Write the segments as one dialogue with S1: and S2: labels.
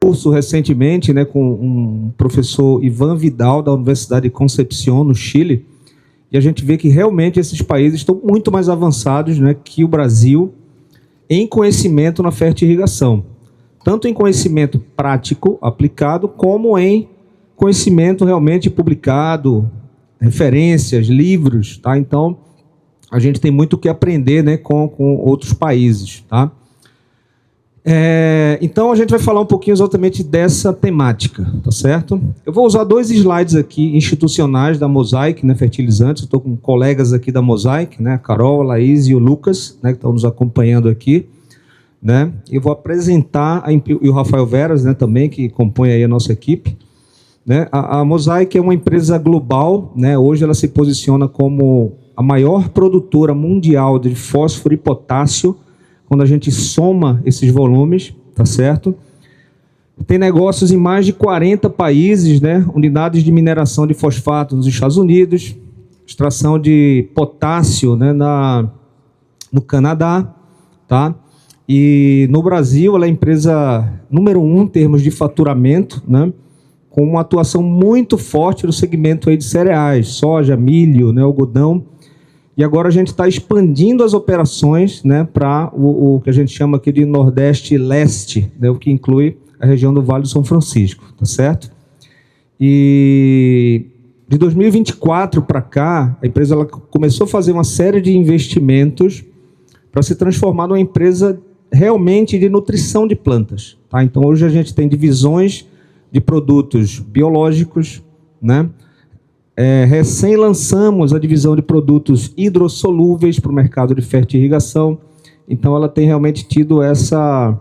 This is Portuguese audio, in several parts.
S1: curso recentemente, né, com um professor Ivan Vidal, da Universidade de Concepción, no Chile, e a gente vê que realmente esses países estão muito mais avançados, né, que o Brasil em conhecimento na fertirrigação, tanto em conhecimento prático aplicado, como em conhecimento realmente publicado, referências, livros, tá? Então, a gente tem muito o que aprender, né, com outros países, tá? Então, a gente vai falar um pouquinho exatamente dessa temática, tá certo? Eu vou usar 2 slides aqui institucionais da Mosaic, né, fertilizantes. Eu estou com colegas aqui da Mosaic, né, a Carol, a Laís e o Lucas, né, que estão nos acompanhando aqui, né? Eu vou apresentar, e o Rafael Veras, né, também, que compõe aí a nossa equipe, né? A Mosaic é uma empresa global, né? Hoje ela se posiciona como a maior produtora mundial de fósforo e potássio, quando a gente soma esses volumes, tá certo? Tem negócios em mais de 40 países, né? Unidades de mineração de fosfato nos Estados Unidos, extração de potássio, né, no Canadá, tá? E no Brasil ela é a empresa número 1 em termos de faturamento, né? Com uma atuação muito forte no segmento aí de cereais, soja, milho, né, algodão. E agora a gente está expandindo as operações, né, para o que a gente chama aqui de Nordeste e Leste, né, o que inclui a região do Vale do São Francisco, tá certo? E de 2024 para cá, a empresa ela começou a fazer uma série de investimentos para se transformar numa empresa realmente de nutrição de plantas, tá? Então hoje a gente tem divisões de produtos biológicos, né? Recém lançamos a divisão de produtos hidrossolúveis para o mercado de fertirrigação. Então ela tem realmente tido essa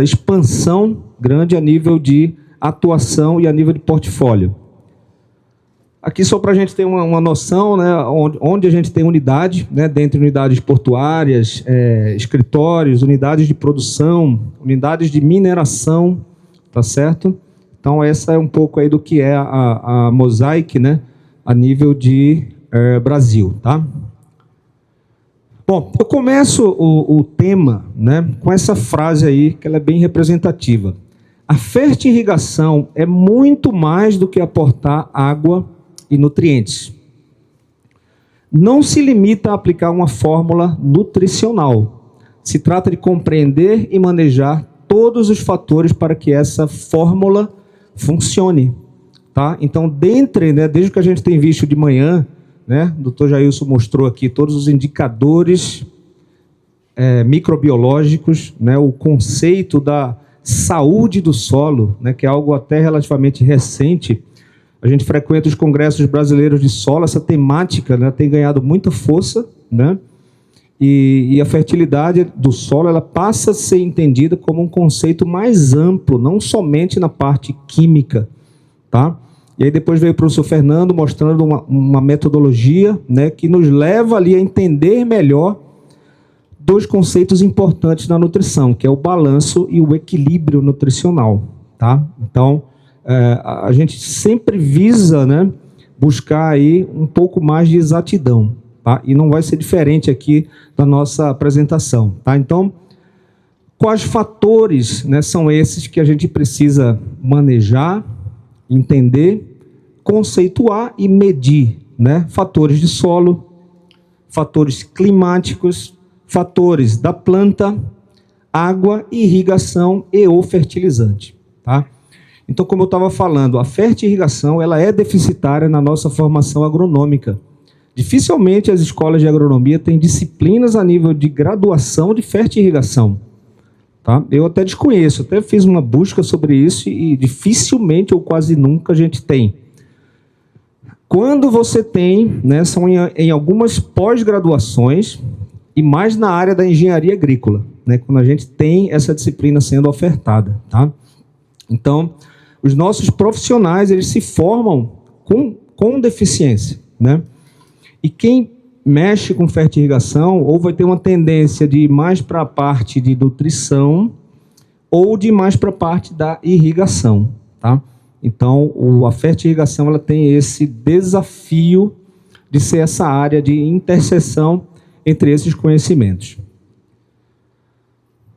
S1: expansão grande a nível de atuação e a nível de portfólio. Aqui só para a gente ter uma noção, né, onde a gente tem unidade, né, dentre unidades portuárias, escritórios, unidades de produção, unidades de mineração, tá certo? Então, essa é um pouco aí do que é a Mosaic, né, a nível de Brasil, tá? Bom, eu começo o tema, né, com essa frase aí, que ela é bem representativa. A fertirrigação é muito mais do que aportar água e nutrientes. Não se limita a aplicar uma fórmula nutricional. Se trata de compreender e manejar todos os fatores para que essa fórmula funcione, tá? Então, desde que a gente tem visto de manhã, né, o Dr. Jailson mostrou aqui todos os indicadores microbiológicos, né, o conceito da saúde do solo, né, que é algo até relativamente recente. A gente frequenta os congressos brasileiros de solo, essa temática, né, tem ganhado muita força, né? E a fertilidade do solo ela passa a ser entendida como um conceito mais amplo, não somente na parte química, tá? E aí depois veio o professor Fernando mostrando uma metodologia, né, que nos leva ali a entender melhor 2 conceitos importantes na nutrição, que é o balanço e o equilíbrio nutricional, tá? Então, a gente sempre visa, né, buscar aí um pouco mais de exatidão. Tá? E não vai ser diferente aqui da nossa apresentação. Tá? Então, quais fatores, né, são esses que a gente precisa manejar, entender, conceituar e medir? Né? Fatores de solo, fatores climáticos, fatores da planta, água, irrigação e ou fertilizante. Tá? Então, como eu estava falando, a fertirrigação ela é deficitária na nossa formação agronômica. Dificilmente as escolas de agronomia têm disciplinas a nível de graduação de fertirrigação. Tá? Eu até desconheço, até fiz uma busca sobre isso e dificilmente ou quase nunca a gente tem. Quando você tem, né, são em algumas pós-graduações e mais na área da engenharia agrícola, né, quando a gente tem essa disciplina sendo ofertada. Tá? Então, os nossos profissionais eles se formam com deficiência, né? E quem mexe com fertirrigação ou vai ter uma tendência de ir mais para a parte de nutrição ou de ir mais para a parte da irrigação, tá? Então, a fertirrigação ela tem esse desafio de ser essa área de interseção entre esses conhecimentos.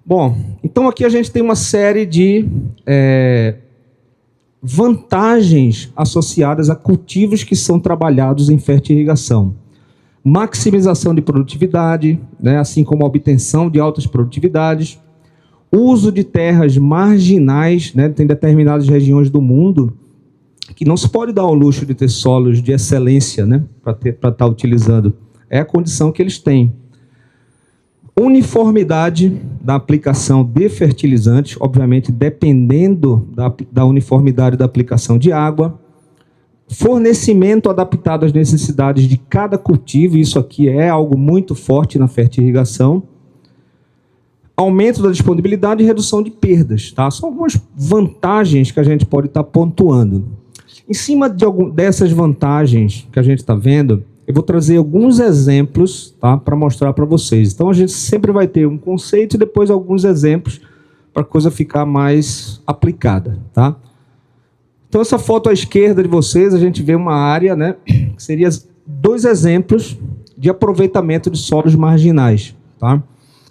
S1: Bom, então aqui a gente tem uma série de vantagens associadas a cultivos que são trabalhados em fertirrigação. Maximização de produtividade, né, assim como a obtenção de altas produtividades, uso de terras marginais, né, tem determinadas regiões do mundo que não se pode dar ao luxo de ter solos de excelência, né, para estar utilizando. É a condição que eles têm. Uniformidade da aplicação de fertilizantes, obviamente dependendo da uniformidade da aplicação de água. Fornecimento adaptado às necessidades de cada cultivo, isso aqui é algo muito forte na fertirrigação. Aumento da disponibilidade e redução de perdas, tá? São algumas vantagens que a gente pode estar pontuando. Em cima dessas vantagens que a gente está vendo, eu vou trazer alguns exemplos, tá, para mostrar para vocês. Então, a gente sempre vai ter um conceito e depois alguns exemplos para a coisa ficar mais aplicada, tá? Então, essa foto à esquerda de vocês, a gente vê uma área, né, que seria 2 exemplos de aproveitamento de solos marginais, tá?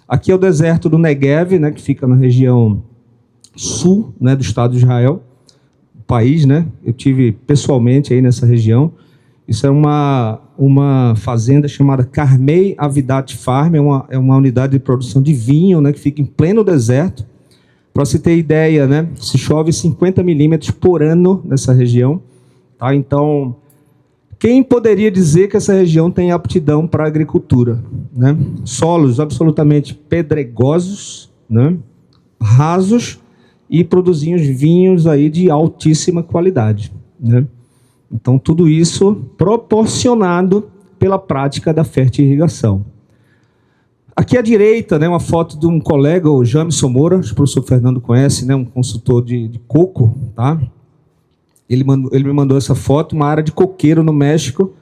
S1: Aqui é o deserto do Negev, né, que fica na região sul, né, do estado de Israel, país, né? Eu tive pessoalmente aí nessa região. Isso é uma fazenda chamada Carmei Avidat Farm, é uma unidade de produção de vinho, né, que fica em pleno deserto. Para você ter ideia, né, se chove 50 milímetros por ano nessa região. Tá? Então, quem poderia dizer que essa região tem aptidão para a agricultura? Né? Solos absolutamente pedregosos, né, rasos e produzindo vinhos aí de altíssima qualidade. Né? Então, tudo isso proporcionado pela prática da fertirrigação. Aqui à direita, né, uma foto de um colega, o Jamison Moura, o professor Fernando conhece, né, um consultor de coco. Tá? Ele me mandou essa foto, uma área de coqueiro no México,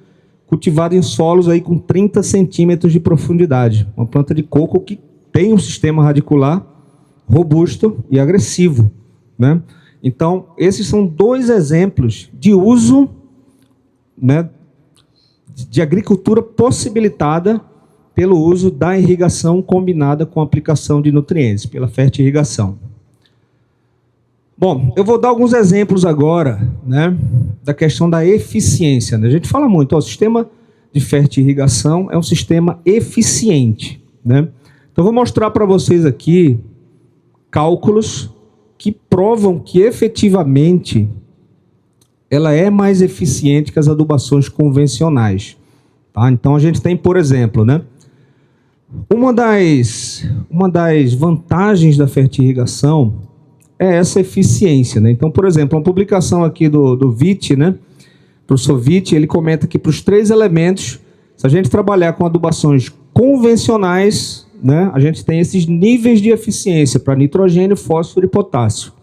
S1: cultivada em solos aí com 30 centímetros de profundidade. Uma planta de coco que tem um sistema radicular robusto e agressivo. Né? Então, esses são 2 exemplos de uso, né, de agricultura possibilitada pelo uso da irrigação combinada com a aplicação de nutrientes, pela fertirrigação. Bom, eu vou dar alguns exemplos agora, né, da questão da eficiência. Né? A gente fala muito, ó, o sistema de fertirrigação é um sistema eficiente. Né? Então, vou mostrar para vocês aqui cálculos que provam que efetivamente ela é mais eficiente que as adubações convencionais. Tá? Então, a gente tem, por exemplo, né, uma das vantagens da fertirrigação é essa eficiência. Né? Então, por exemplo, uma publicação aqui do Witt, né, o professor Witt, ele comenta que para os 3 elementos, se a gente trabalhar com adubações convencionais, né, a gente tem esses níveis de eficiência para nitrogênio, fósforo e potássio.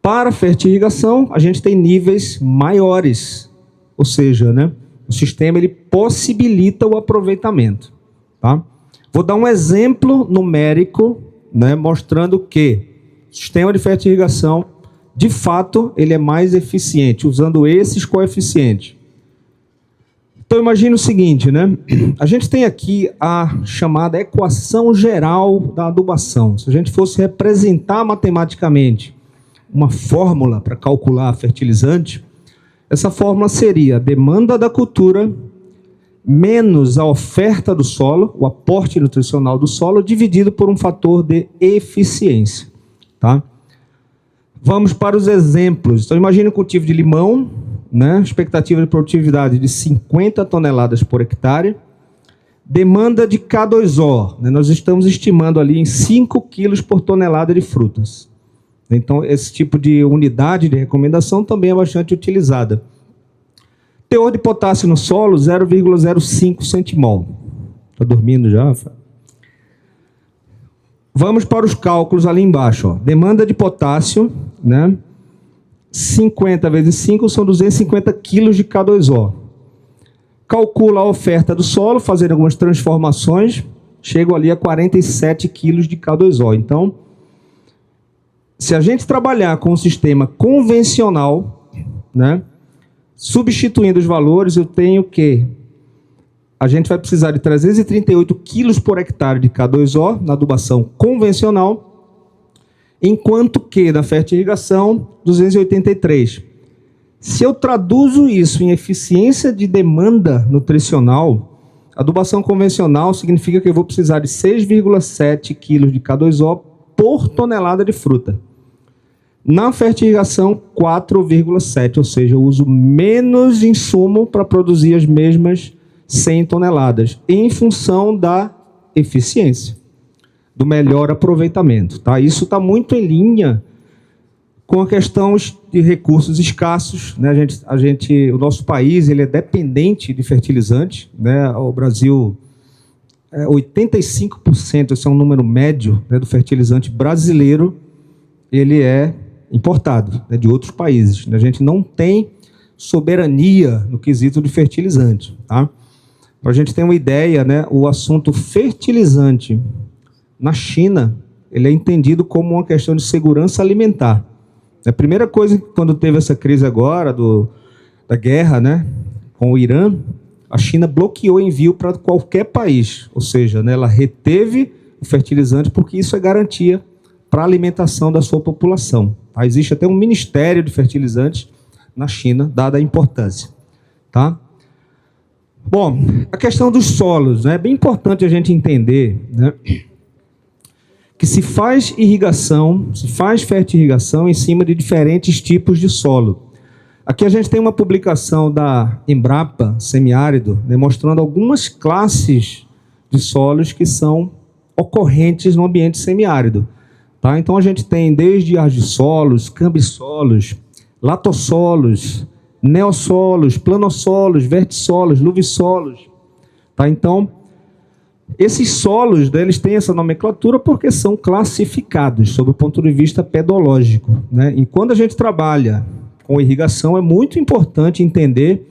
S1: Para a fertirrigação, a gente tem níveis maiores, ou seja, né, o sistema ele possibilita o aproveitamento. Tá? Vou dar um exemplo numérico, né, mostrando que o sistema de fertirrigação, de fato, ele é mais eficiente, usando esses coeficientes. Então, imagine o seguinte, né? A gente tem aqui a chamada equação geral da adubação. Se a gente fosse representar matematicamente uma fórmula para calcular fertilizante, essa fórmula seria a demanda da cultura menos a oferta do solo, o aporte nutricional do solo, dividido por um fator de eficiência. Tá? Vamos para os exemplos. Então, imagine o cultivo de limão, né? Expectativa de produtividade de 50 toneladas por hectare. Demanda de K2O, né? Nós estamos estimando ali em 5 quilos por tonelada de frutas. Então, esse tipo de unidade de recomendação também é bastante utilizada. Teor de potássio no solo, 0,05 centimol. Está dormindo já, Rafael? Vamos para os cálculos ali embaixo. Ó. Demanda de potássio, né? 50 vezes 5 são 250 quilos de K2O. Calcula a oferta do solo, fazendo algumas transformações, chego ali a 47 quilos de K2O. Então, se a gente trabalhar com um sistema convencional, né, substituindo os valores, eu tenho que a gente vai precisar de 338 quilos por hectare de K2O na adubação convencional, enquanto que na fertirrigação, 283. Se eu traduzo isso em eficiência de demanda nutricional, adubação convencional significa que eu vou precisar de 6,7 quilos de K2O por tonelada de fruta. Na fertirrigação, 4,7, ou seja, eu uso menos insumo para produzir as mesmas 100 toneladas, em função da eficiência, do melhor aproveitamento. Tá? Isso está muito em linha com a questão de recursos escassos. Né? O nosso país ele é dependente de fertilizantes. Né? O Brasil, 85%, esse é um número médio, né, do fertilizante brasileiro, ele é importado, né, de outros países. A gente não tem soberania no quesito de fertilizante. Tá? Para a gente ter uma ideia, né, o assunto fertilizante na China, ele é entendido como uma questão de segurança alimentar. A primeira coisa, quando teve essa crise agora da guerra, né, com o Irã, a China bloqueou o envio para qualquer país, ou seja, né, ela reteve o fertilizante porque isso é garantia para a alimentação da sua população. Tá? Existe até um ministério de fertilizantes na China, dada a importância. Tá? Bom, a questão dos solos, né? É bem importante a gente entender, né, que se faz irrigação, se faz fertirrigação em cima de diferentes tipos de solo. Aqui a gente tem uma publicação da Embrapa, semiárido, né, mostrando algumas classes de solos que são ocorrentes no ambiente semiárido. Tá? Então a gente tem desde argissolos, cambissolos, latossolos, neossolos, planossolos, vertissolos, luvissolos. Tá? Então, esses solos, né, eles têm essa nomenclatura porque são classificados sob o ponto de vista pedológico. Né? E quando a gente trabalha com irrigação, é muito importante entender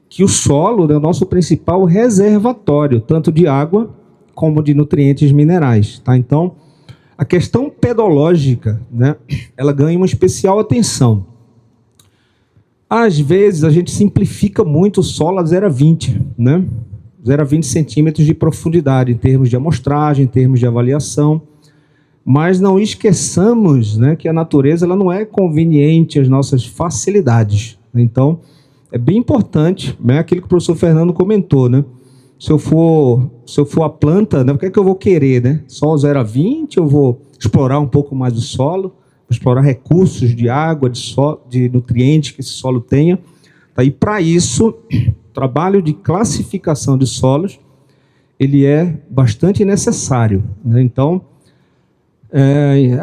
S1: que o solo é o nosso principal reservatório, tanto de água como de nutrientes minerais. Tá? Então, a questão pedológica, né, ela ganha uma especial atenção. Às vezes, a gente simplifica muito o solo a 0 a 20, né? 0 a 20 centímetros de profundidade, em termos de amostragem, em termos de avaliação. Mas não esqueçamos, né, que a natureza ela não é conveniente às nossas facilidades. Então, é bem importante, né, aquilo que o professor Fernando comentou, né? Se eu for a planta, né, o que é que eu vou querer? Né? Só 0 a 20, eu vou explorar um pouco mais o solo, explorar recursos de água, de nutrientes que esse solo tenha. Tá? E para isso, o trabalho de classificação de solos, ele é bastante necessário. Né? Então,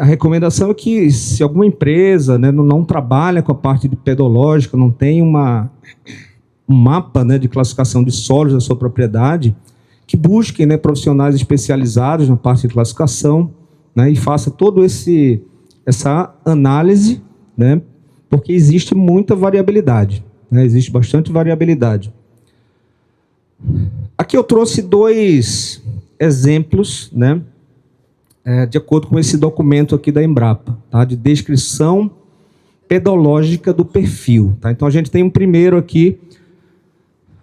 S1: a recomendação é que se alguma empresa, né, não trabalha com a parte de pedológica, não tem um mapa, né, de classificação de solos da sua propriedade, que busquem, né, profissionais especializados na parte de classificação, né, e faça todo essa análise, né, porque existe muita variabilidade, né, existe bastante variabilidade. Aqui eu trouxe 2 exemplos, né, de acordo com esse documento aqui da Embrapa, tá, de descrição pedológica do perfil. Tá? Então a gente tem um primeiro aqui,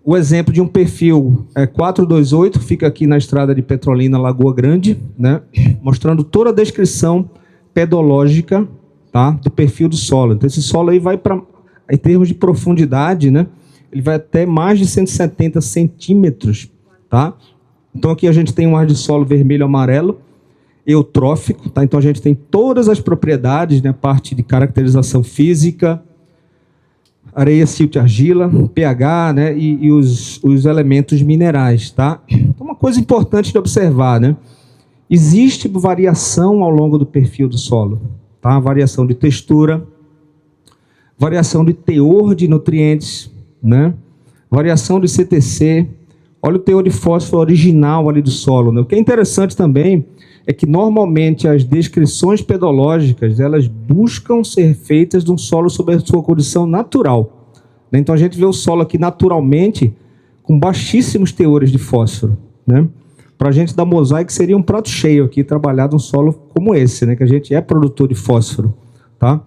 S1: o exemplo de um perfil 428, fica aqui na estrada de Petrolina, Lagoa Grande, né, mostrando toda a descrição pedológica, tá, do perfil do solo. Então esse solo aí vai para, em termos de profundidade, né, ele vai até mais de 170 centímetros. Tá? Então aqui a gente tem um ar de solo vermelho-amarelo, eutrófico. Tá? Então a gente tem todas as propriedades, né, parte de caracterização física, areia, silt, argila, pH, né, e os elementos minerais. Tá? Então, uma coisa importante de observar, né, existe variação ao longo do perfil do solo. Tá? Variação de textura, variação de teor de nutrientes, né, variação de CTC, olha o teor de fósforo original ali do solo. Né? O que é interessante também é que normalmente as descrições pedológicas, elas buscam ser feitas de um solo sob a sua condição natural. Né? Então a gente vê o solo aqui naturalmente com baixíssimos teores de fósforo. Né? Para a gente da Mosaic seria um prato cheio aqui, trabalhar num solo como esse, né? Que a gente é produtor de fósforo. Tá?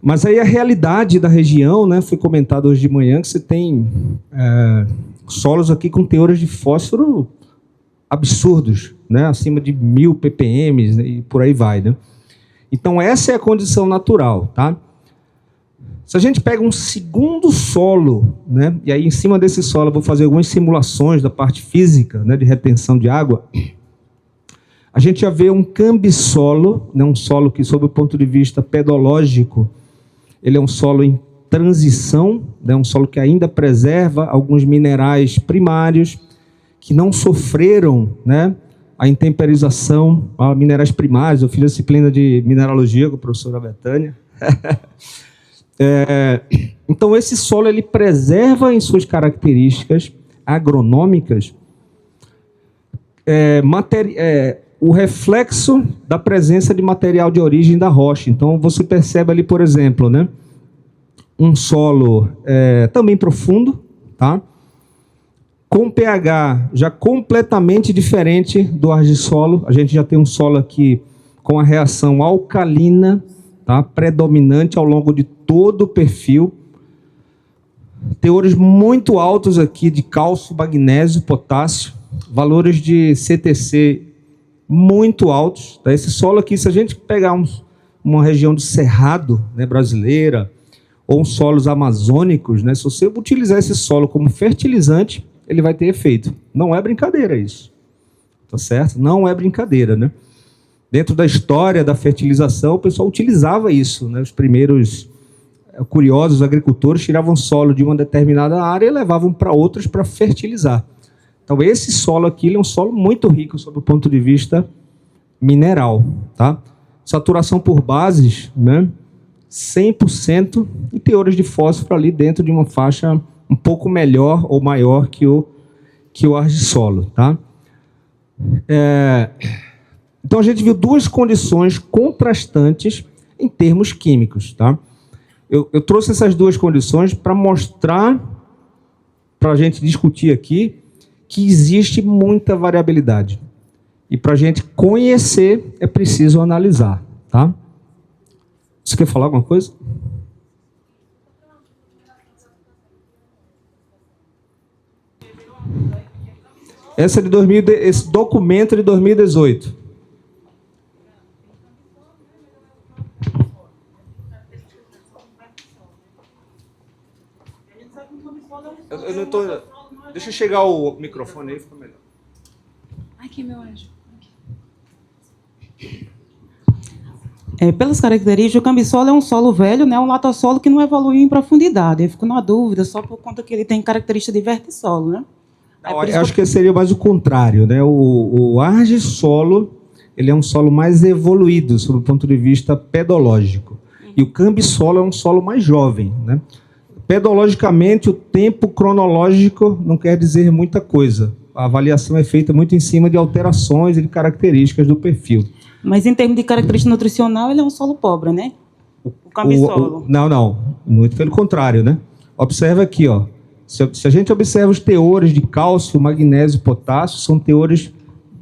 S1: Mas aí a realidade da região, né? Foi comentado hoje de manhã que você tem Solos aqui com teores de fósforo absurdos, né? Acima de 1000 ppm, né? E por aí vai, né? Então, essa é a condição natural, tá? Se a gente pega um segundo solo, né? E aí, em cima desse solo, eu vou fazer algumas simulações da parte física, né? De retenção de água. A gente já vê um cambissolo, né? Um solo que, sob o ponto de vista pedológico, ele é um solo em transição, né? Um solo que ainda preserva alguns minerais primários que não sofreram, né? A intemperização, a minerais primários. Eu fiz a disciplina de mineralogia com a professora Betânia. Então, esse solo ele preserva em suas características agronômicas o reflexo da presença de material de origem da rocha. Então, você percebe ali, por exemplo, né, um solo também profundo, tá? Com pH já completamente diferente do argissolo. A gente já tem um solo aqui com a reação alcalina, tá, predominante ao longo de todo o perfil. Teores muito altos aqui de cálcio, magnésio, potássio. Valores de CTC muito altos. Tá? Esse solo aqui, se a gente pegar uma região do cerrado, né, brasileira, ou solos amazônicos, né, se você utilizar esse solo como fertilizante, ele vai ter efeito. Não é brincadeira isso. Tá certo? Não é brincadeira, né? Dentro da história da fertilização, o pessoal utilizava isso, né? Os primeiros curiosos agricultores tiravam solo de uma determinada área e levavam para outras para fertilizar. Então, esse solo aqui ele é um solo muito rico sob o ponto de vista mineral, tá? Saturação por bases, né? 100% e teores de fósforo ali dentro de uma faixa um pouco melhor ou maior que o argissolo, tá? Então, a gente viu duas condições contrastantes em termos químicos, tá? Eu trouxe essas duas condições para mostrar, para a gente discutir aqui, que existe muita variabilidade. E para a gente conhecer, é preciso analisar, tá? Você quer falar alguma coisa? Esse documento é de 2018. Eu não tô... Deixa eu chegar o microfone aí, fica melhor.
S2: Aqui, meu anjo.
S3: Pelas características, o cambissolo é um solo velho, né? Um latossolo que não evoluiu em profundidade. Eu fico na dúvida só por conta que ele tem característica de vertissolo, né?
S1: Não, eu acho que seria mais o contrário, né? O argissolo, ele é um solo mais evoluído, sob o ponto de vista pedológico. E o cambissolo é um solo mais jovem, né? Pedologicamente, o tempo cronológico não quer dizer muita coisa. A avaliação é feita muito em cima de alterações e de características do perfil.
S3: Mas em termos de característica nutricional, ele é um solo pobre, né? O cambissolo.
S1: Não. Muito pelo contrário, né? Observa aqui, ó. Se a gente observa os teores de cálcio, magnésio e potássio, são teores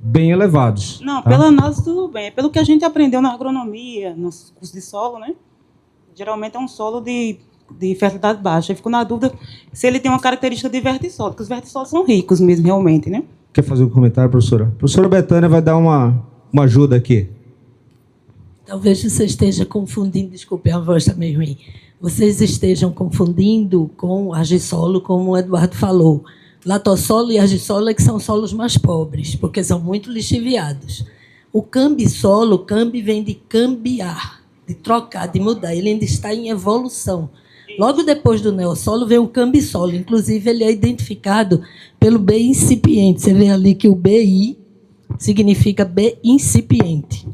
S1: bem elevados.
S3: Não,
S1: tá?
S3: pela análise tudo bem. É pelo que a gente aprendeu na agronomia, nos cursos de solo, né? Geralmente é um solo de fertilidade baixa. Eu fico na dúvida se ele tem uma característica de vertissolo, porque os vertissolos são ricos mesmo, realmente, né?
S1: Quer fazer um comentário, professora? A professora Betânia vai dar uma ajuda aqui.
S4: Talvez você esteja confundindo, desculpe, a voz está meio ruim. Vocês estejam confundindo com argissolo, como o Eduardo falou. Latossolo e argissolo é que são solos mais pobres, porque são muito lixiviados. O cambissolo, cambi vem de cambiar, de trocar, de mudar. Ele ainda está em evolução. Logo depois do neossolo vem o cambissolo. Inclusive, ele é identificado pelo B incipiente. Você vê ali que o BI significa B incipiente.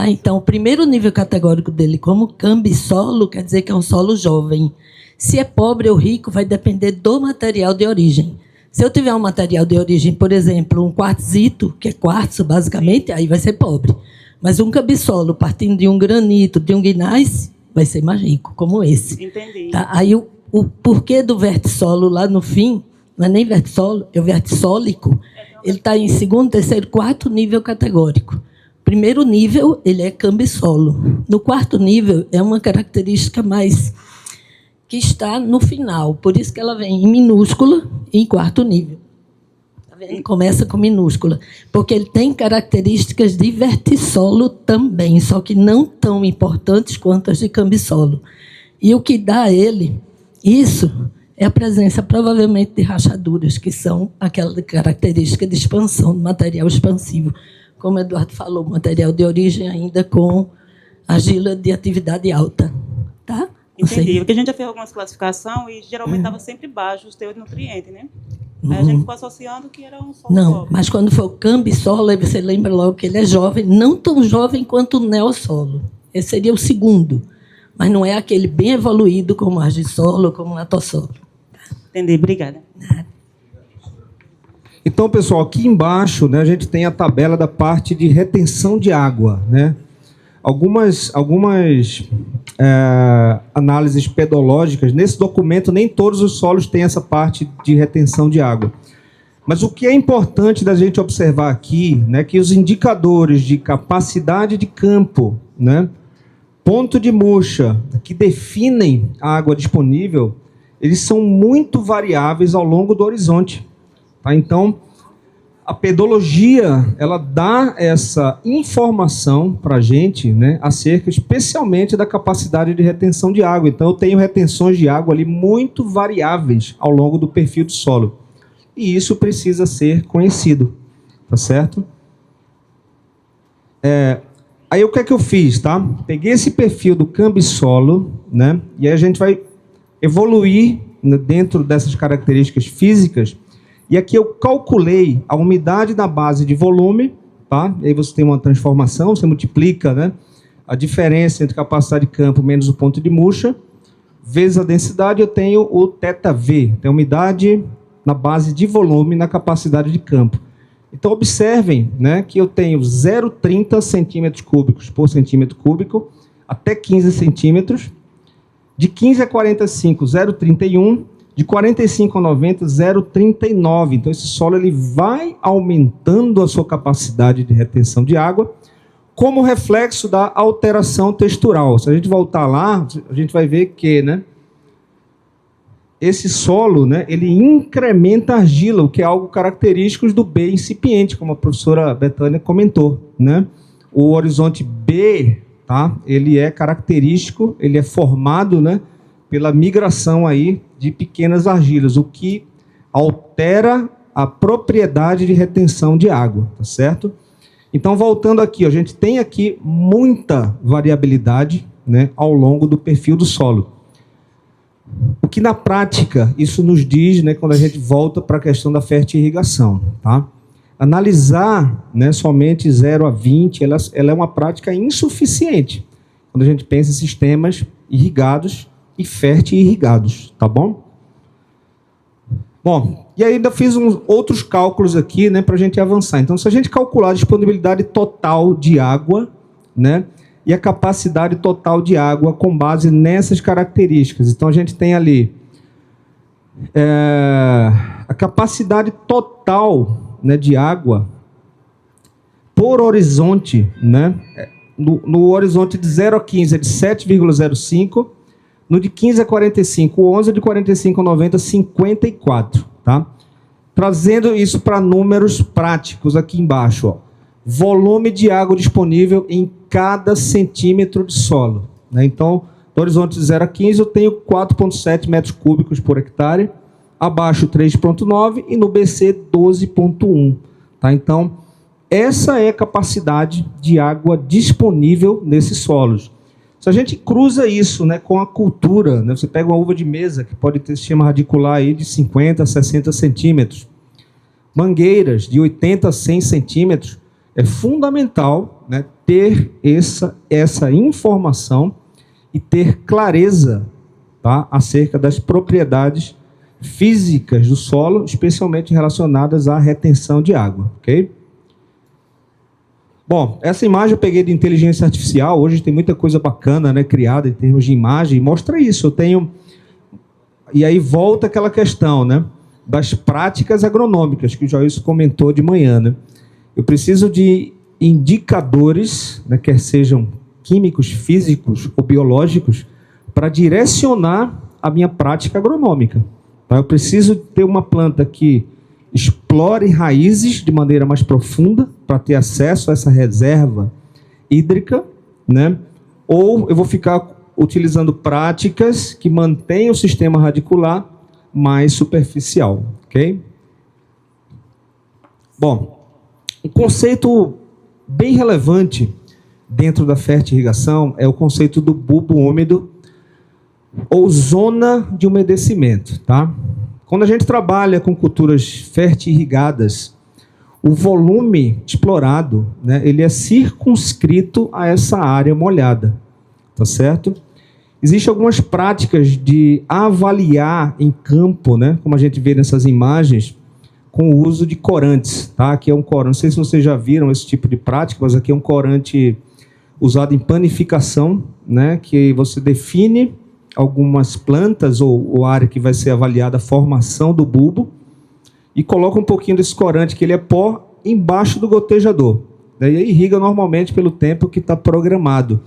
S4: Então, o primeiro nível categórico dele como cambissolo quer dizer que é um solo jovem. Se é pobre ou rico, vai depender do material de origem. Se eu tiver um material de origem, por exemplo, um quartzito, que é quartzo, basicamente, aí vai ser pobre. Mas um cambissolo, partindo de um granito, de um guinás, vai ser mais rico, como esse.
S3: Entendi.
S4: Tá? Aí, o porquê do vertissolo lá no fim, não é nem vertissolo, é o vertissólico. Ele está em segundo, terceiro, quarto nível categórico. Primeiro nível, ele é cambissolo. No quarto nível, é uma característica mais que está no final. Por isso que ela vem em minúscula e em quarto nível. Tá vendo? Começa com minúscula, porque ele tem características de vertissolo também, só que não tão importantes quanto as de cambissolo. E o que dá a ele isso é a presença, provavelmente, de rachaduras, que são aquela característica de expansão do material expansivo. Como o Eduardo falou, material de origem ainda com argila de atividade alta. Tá?
S3: Entendi. Porque a gente já fez algumas classificações e geralmente estava sempre baixo os teores de nutrientes, né? Aí a gente ficou associando que era um solo
S4: Não,
S3: pobre.
S4: mas quando for o cambissolo, aí você lembra logo que ele é jovem, não tão jovem quanto o neossolo. Esse seria o segundo, mas não é aquele bem evoluído como o argissolo, como o latossolo.
S3: Entendi, obrigada.
S1: Então, pessoal, aqui embaixo, né, a gente tem a tabela da parte de retenção de água, né? Algumas análises pedológicas, nesse documento nem todos os solos têm essa parte de retenção de água. Mas o que é importante da gente observar aqui, né, que os indicadores de capacidade de campo, né, ponto de murcha, que definem a água disponível, eles são muito variáveis ao longo do horizonte. Tá? Então, a pedologia, ela dá essa informação para a gente, né, acerca especialmente da capacidade de retenção de água. Então, eu tenho retenções de água ali muito variáveis ao longo do perfil do solo. E isso precisa ser conhecido, tá certo? Aí, o que é que eu fiz, tá? Peguei esse perfil do cambissolo, né, e aí a gente vai evoluir, né, dentro dessas características físicas. E aqui eu calculei a umidade na base de volume, tá? E aí você tem uma transformação, você multiplica, né, a diferença entre capacidade de campo menos o ponto de murcha, vezes a densidade, eu tenho o θV, tem a umidade na base de volume na capacidade de campo. Então, observem, né, que eu tenho 0,30 centímetros cúbicos por centímetro cúbico até 15 centímetros, de 15 a 45, 0,31, de 45 a 90, 0,39. Então, esse solo ele vai aumentando a sua capacidade de retenção de água como reflexo da alteração textural. Se a gente voltar lá, a gente vai ver que, né, esse solo, né, ele incrementa a argila, o que é algo característico do B incipiente, como a professora Betânia comentou, né? O horizonte B, tá, ele é característico, ele é formado, né, pela migração aí de pequenas argilas, o que altera a propriedade de retenção de água, tá certo? Então, voltando aqui, a gente tem aqui muita variabilidade, né, ao longo do perfil do solo. O que na prática isso nos diz, né, quando a gente volta para a questão da fertirrigação, tá? Analisar, né, somente 0 a 20, ela é uma prática insuficiente quando a gente pensa em sistemas irrigados e fertirrigados, tá bom? Bom, e ainda fiz outros cálculos aqui, né, para a gente avançar. Então, se a gente calcular a disponibilidade total de água, né, e a capacidade total de água com base nessas características. Então, a gente tem ali a capacidade total, né, de água por horizonte, né, no horizonte de 0 a 15 é de 7,05, no de 15 a 45, 11, de 45 a 90, 54. Tá? Trazendo isso para números práticos aqui embaixo, ó. Volume de água disponível em cada centímetro de solo, né? Então, no horizonte de 0 a 15, eu tenho 4,7 metros cúbicos por hectare, abaixo 3,9 e no BC 12,1. Tá? Então, essa é a capacidade de água disponível nesses solos. Se a gente cruza isso, né, com a cultura, né, você pega uma uva de mesa, que pode ter sistema radicular aí de 50 a 60 centímetros, mangueiras de 80 a 100 centímetros, é fundamental, né, ter essa informação e ter clareza, tá, acerca das propriedades físicas do solo, especialmente relacionadas à retenção de água, ok? Bom, essa imagem eu peguei de inteligência artificial. Hoje tem muita coisa bacana, né, criada em termos de imagem, e mostra isso. Eu tenho... E aí volta aquela questão, né, das práticas agronômicas, que o Joilson comentou de manhã, né? Eu preciso de indicadores, né, quer sejam químicos, físicos ou biológicos, para direcionar a minha prática agronômica. Tá? Eu preciso ter uma planta que explore raízes de maneira mais profunda para ter acesso a essa reserva hídrica, né? Ou eu vou ficar utilizando práticas que mantêm o sistema radicular mais superficial, ok? Bom, um conceito bem relevante dentro da fertirrigação é o conceito do bulbo úmido ou zona de umedecimento, tá? Quando a gente trabalha com culturas fertirrigadas, o volume explorado, né, ele é circunscrito a essa área molhada, tá certo? Existem algumas práticas de avaliar em campo, né, como a gente vê nessas imagens, com o uso de corantes, tá? Aqui é um corante, não sei se vocês já viram esse tipo de prática, mas aqui é um corante usado em panificação, né, que você define algumas plantas ou área que vai ser avaliada a formação do bulbo e coloca um pouquinho desse corante, que ele é pó, embaixo do gotejador. Daí irriga normalmente pelo tempo que está programado.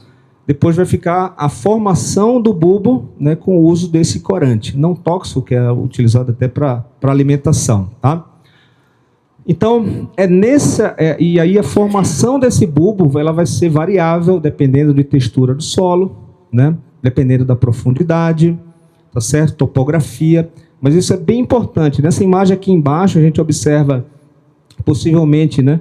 S1: Depois vai ficar a formação do bulbo, né, com o uso desse corante, não tóxico, que é utilizado até para alimentação, tá? Então, e aí a formação desse bulbo, ela vai ser variável, dependendo de textura do solo, né? Dependendo da profundidade, tá certo? Topografia, mas isso é bem importante. Nessa imagem aqui embaixo, a gente observa, possivelmente, né,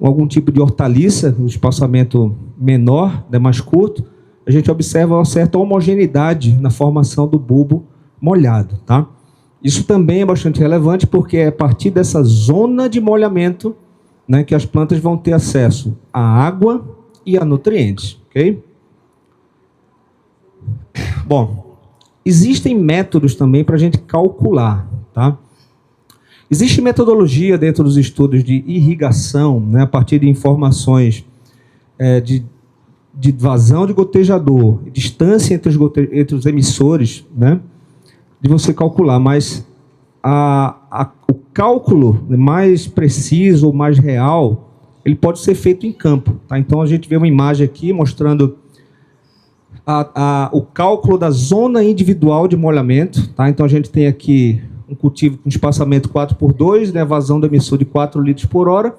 S1: algum tipo de hortaliça, um espaçamento menor, né, mais curto. A gente observa uma certa homogeneidade na formação do bulbo molhado, tá? Isso também é bastante relevante, porque é a partir dessa zona de molhamento, né, que as plantas vão ter acesso à água e a nutrientes, ok? Bom, existem métodos também para a gente calcular, tá? Existe metodologia dentro dos estudos de irrigação, né, a partir de informações de vazão de gotejador, distância entre os emissores, né, de você calcular, mas o cálculo mais preciso ou mais real, ele pode ser feito em campo, tá? Então a gente vê uma imagem aqui mostrando o cálculo da zona individual de molhamento, tá? Então a gente tem aqui um cultivo com espaçamento 4x2, né, vazão do emissor de 4 litros por hora,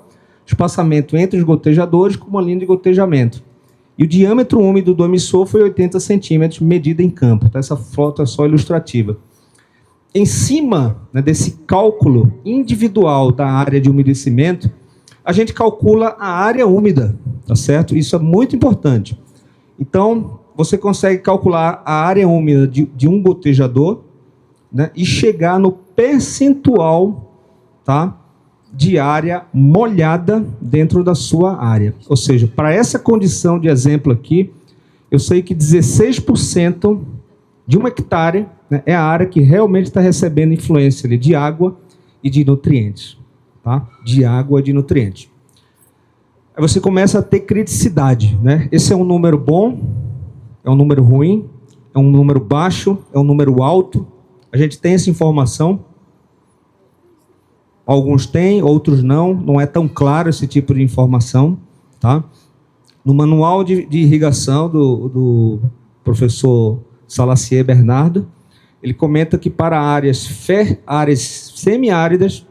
S1: espaçamento entre os gotejadores com uma linha de gotejamento. E o diâmetro úmido do emissor foi 80 centímetros, medida em campo, tá? Essa foto é só ilustrativa. Em cima, né, desse cálculo individual da área de umedecimento, a gente calcula a área úmida, tá certo? Isso é muito importante. Então, você consegue calcular a área úmida de um gotejador, né, e chegar no percentual, tá, de área molhada dentro da sua área. Ou seja, para essa condição de exemplo aqui, eu sei que 16% de 1 hectare, né, é a área que realmente está recebendo influência ali, de água e de nutrientes. Tá? De água e de nutrientes. Aí você começa a ter criticidade, né? Esse é um número bom, é um número ruim, é um número baixo, é um número alto. A gente tem essa informação. Alguns têm, outros não. Não é tão claro esse tipo de informação. Tá? No manual de irrigação do professor Salacier Bernardo, ele comenta que para áreas semiáridas,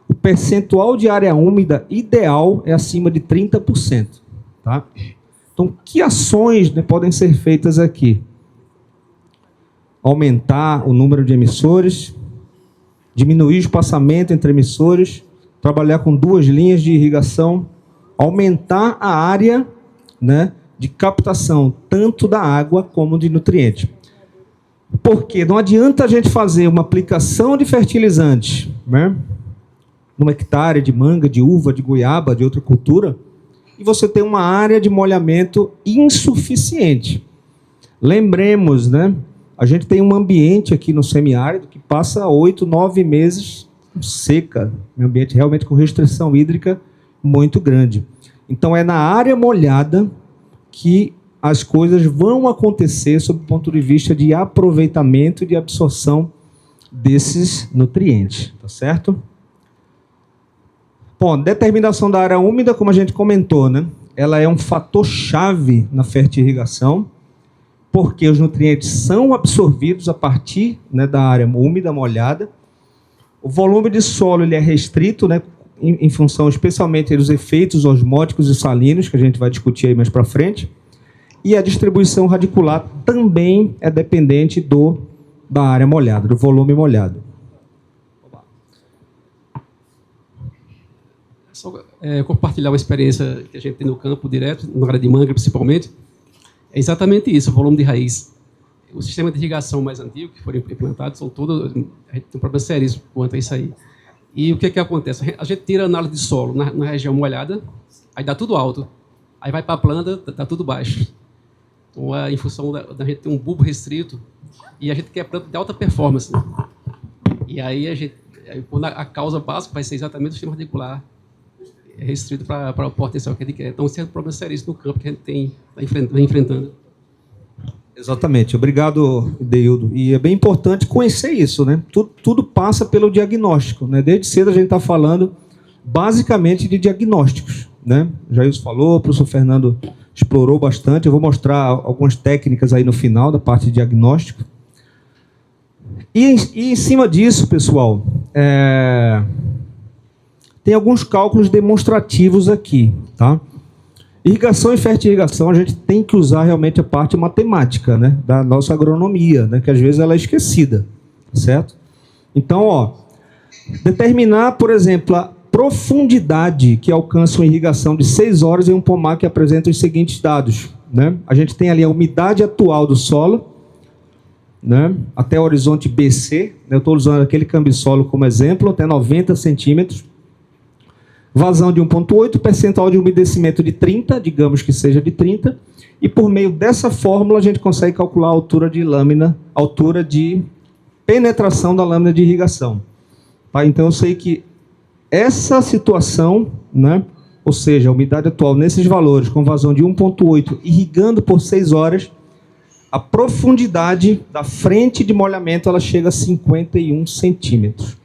S1: o percentual de área úmida ideal é acima de 30%. Tá? Então, que ações, né, podem ser feitas aqui? Aumentar o número de emissores, diminuir o espaçamento entre emissores, trabalhar com 2 linhas de irrigação, aumentar a área, né, de captação, tanto da água como de nutrientes. Porque não adianta a gente fazer uma aplicação de fertilizante, né, numa hectare de manga, de uva, de goiaba, de outra cultura, e você tem uma área de molhamento insuficiente. Lembremos, né, a gente tem um ambiente aqui no semiárido que passa 8, 9 meses seca, um ambiente realmente com restrição hídrica muito grande. Então é na área molhada que as coisas vão acontecer sob o ponto de vista de aproveitamento e de absorção desses nutrientes, tá certo? Bom, determinação da área úmida, como a gente comentou, né? Ela é um fator-chave na fertirrigação. porque os nutrientes são absorvidos a partir, né, da área úmida, molhada. O volume de solo ele é restrito, né, em função especialmente dos efeitos osmóticos e salinos, que a gente vai discutir aí mais para frente. E a distribuição radicular também é dependente da área molhada, do volume molhado.
S5: Só compartilhar uma experiência que a gente tem no campo direto, na área de manga principalmente. É exatamente isso, o volume de raiz. O sistema de irrigação mais antigo que foram implantados são todos... A gente tem um problema sério quanto a isso aí. E o que acontece? A gente tira a análise de solo na região molhada, aí dá tudo alto. Aí vai para a planta, dá tudo baixo. Então, em função da gente ter um bulbo restrito, e a gente quer planta de alta performance. Né? E aí, quando a causa básica vai ser exatamente o sistema radicular restrito para o potencial que a gente quer. Então, esse é um problema sério no campo que a gente vem enfrentando.
S1: Exatamente. Obrigado, Deildo. E é bem importante conhecer isso, né? Tudo passa pelo diagnóstico, né? Desde cedo a gente está falando basicamente de diagnósticos, né? O Jailson falou, o professor Fernando explorou bastante. Eu vou mostrar algumas técnicas aí no final da parte de diagnóstico. E em cima disso, pessoal, tem alguns cálculos demonstrativos aqui, tá? Irrigação e fertirrigação, a gente tem que usar realmente a parte matemática, né, da nossa agronomia, né, que às vezes ela é esquecida, certo? Então, ó, determinar, por exemplo, a profundidade que alcança uma irrigação de 6 horas em um pomar que apresenta os seguintes dados, né? A gente tem ali a umidade atual do solo, né, até o horizonte BC, né, eu estou usando aquele cambisolo como exemplo, até 90 centímetros. Vazão de 1,8, percentual de umedecimento de 30, digamos que seja de 30, e por meio dessa fórmula a gente consegue calcular a altura de lâmina, altura de penetração da lâmina de irrigação. Tá? Então eu sei que essa situação, né, ou seja, a umidade atual nesses valores, com vazão de 1,8, irrigando por 6 horas, a profundidade da frente de molhamento ela chega a 51 centímetros.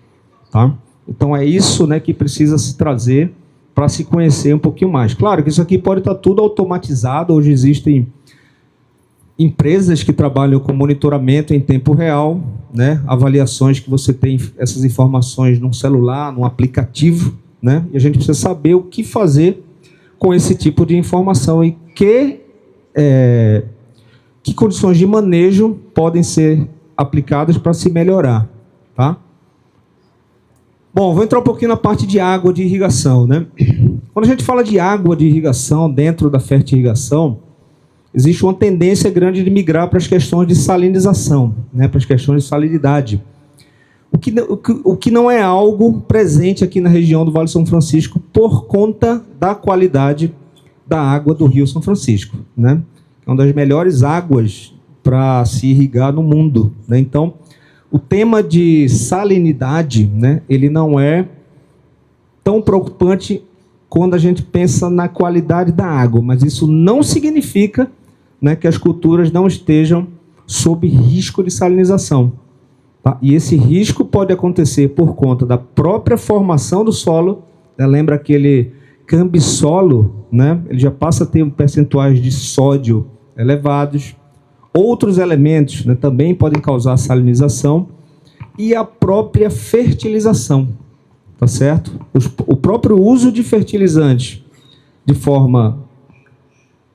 S1: Tá? Então é isso, né, que precisa se trazer para se conhecer um pouquinho mais. Claro que isso aqui pode estar tudo automatizado. Hoje existem empresas que trabalham com monitoramento em tempo real, né, avaliações que você tem essas informações num celular, num aplicativo, né, e a gente precisa saber o que fazer com esse tipo de informação e que condições de manejo podem ser aplicadas para se melhorar, tá? Bom, vou entrar um pouquinho na parte de água de irrigação, né? Quando a gente fala de água de irrigação dentro da fertirrigação, existe uma tendência grande de migrar para as questões de salinização, né? Para as questões de salinidade. O que não é algo presente aqui na região do Vale do São Francisco por conta da qualidade da água do Rio São Francisco, né? É uma das melhores águas para se irrigar no mundo, né? Então, o tema de salinidade, né, ele não é tão preocupante quando a gente pensa na qualidade da água, mas isso não significa, né, que as culturas não estejam sob risco de salinização. Tá? E esse risco pode acontecer por conta da própria formação do solo, né? Lembra aquele cambisolo, né? Ele já passa a ter percentuais de sódio elevados. Outros elementos, né, também podem causar salinização e a própria fertilização, tá certo? O próprio uso de fertilizantes de forma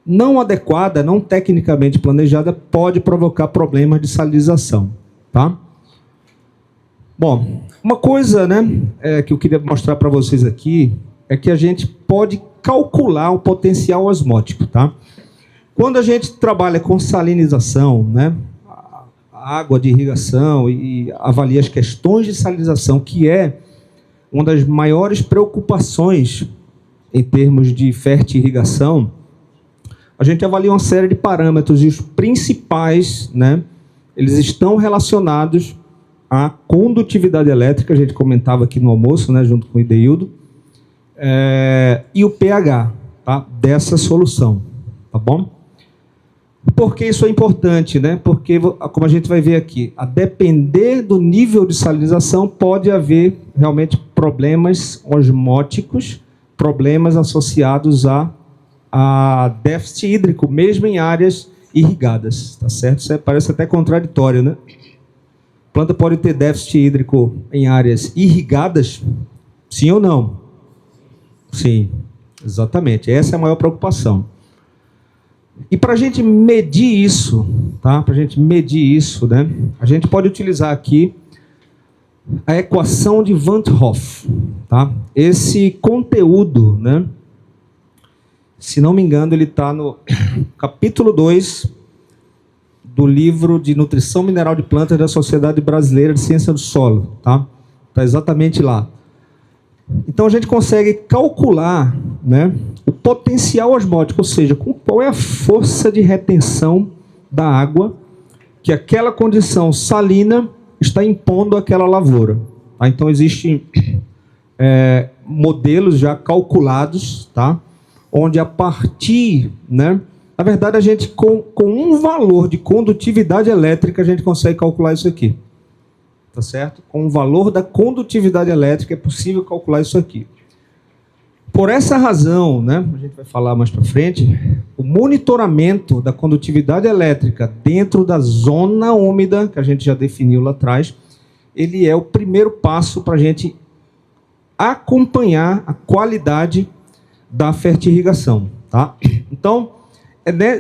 S1: não adequada, não tecnicamente planejada, pode provocar problemas de salinização, tá? Bom, uma coisa, né, que eu queria mostrar para vocês aqui é que a gente pode calcular o potencial osmótico, tá? Quando a gente trabalha com salinização, né, a água de irrigação e avalia as questões de salinização, que é uma das maiores preocupações em termos de fertirrigação, a gente avalia uma série de parâmetros e os principais, né, eles estão relacionados à condutividade elétrica, a gente comentava aqui no almoço, né, junto com o Ideildo, e o pH, tá, dessa solução, tá bom? Por que isso é importante, né? Porque, como a gente vai ver aqui, a depender do nível de salinização, pode haver realmente problemas osmóticos, problemas associados a déficit hídrico, mesmo em áreas irrigadas, tá certo? Isso parece até contraditório, né? A planta pode ter déficit hídrico em áreas irrigadas? Sim ou não? Sim, exatamente. Essa é a maior preocupação. E para a gente medir isso, tá? Para a gente medir isso, né? A gente pode utilizar aqui a equação de Van't Hoff, tá? Esse conteúdo, né? Se não me engano, ele está no capítulo 2 do livro de Nutrição Mineral de Plantas da Sociedade Brasileira de Ciência do Solo, tá? Está exatamente lá. Então a gente consegue calcular, né, o potencial osmótico, ou seja, qual é a força de retenção da água que aquela condição salina está impondo àquela lavoura. Tá? Então existem modelos já calculados, tá? Onde a partir, né, na verdade a gente com um valor de condutividade elétrica a gente consegue calcular isso aqui. Tá certo? Com o valor da condutividade elétrica é possível calcular isso aqui. Por essa razão, né, a gente vai falar mais para frente, o monitoramento da condutividade elétrica dentro da zona úmida, que a gente já definiu lá atrás, ele é o primeiro passo para a gente acompanhar a qualidade da fertirrigação. Tá? Então,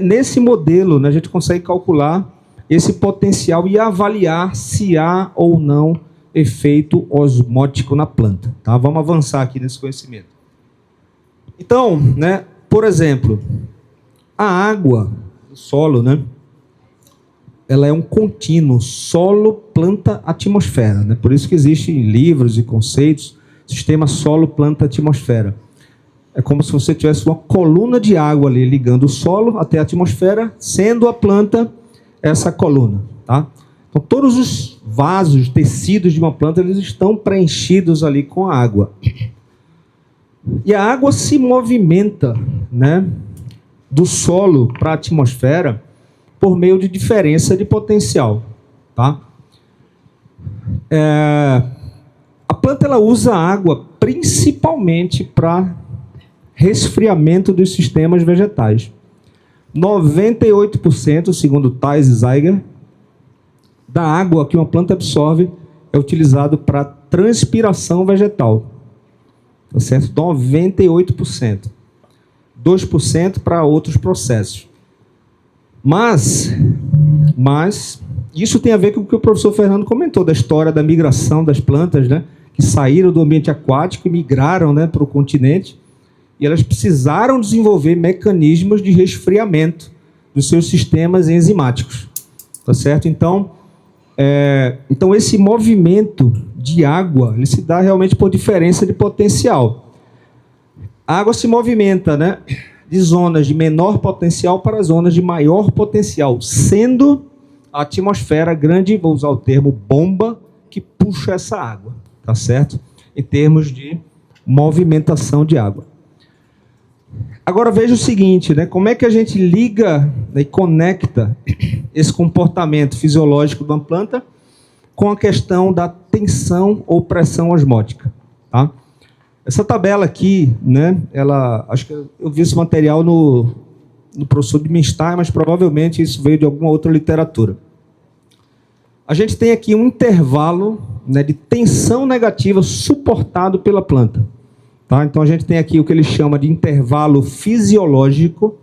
S1: nesse modelo, né, a gente consegue calcular esse potencial e avaliar se há ou não efeito osmótico na planta. Tá? Vamos avançar aqui nesse conhecimento. Então, né, por exemplo, a água do solo, né, ela é um contínuo solo, planta, atmosfera. Né? Por isso que existem livros e conceitos, sistema solo, planta, atmosfera. É como se você tivesse uma coluna de água ali ligando o solo até a atmosfera, sendo a planta essa coluna, tá? Então, todos os vasos, tecidos de uma planta, eles estão preenchidos ali com a água. E a água se movimenta, né, do solo para a atmosfera por meio de diferença de potencial, tá? A planta ela usa a água principalmente para resfriamento dos sistemas vegetais. 98%, segundo Thais e Zeiger, da água que uma planta absorve é utilizado para transpiração vegetal. Tá certo? 98%. 2% para outros processos. Mas isso tem a ver com o que o professor Fernando comentou, da história da migração das plantas, né, que saíram do ambiente aquático e migraram, né, para o continente. E elas precisaram desenvolver mecanismos de resfriamento dos seus sistemas enzimáticos. Tá certo? Então esse movimento de água ele se dá realmente por diferença de potencial. A água se movimenta, né, de zonas de menor potencial para zonas de maior potencial, sendo a atmosfera grande, vou usar o termo bomba, que puxa essa água. Tá certo? Em termos de movimentação de água. Agora veja o seguinte, né? Como é que a gente liga, né, e conecta esse comportamento fisiológico de uma planta com a questão da tensão ou pressão osmótica, tá? Essa tabela aqui, né? Acho que eu vi esse material no professor de Minstein, mas provavelmente isso veio de alguma outra literatura. A gente tem aqui um intervalo, né, de tensão negativa suportado pela planta. Tá? Então, a gente tem aqui o que ele chama de intervalo fisiológico,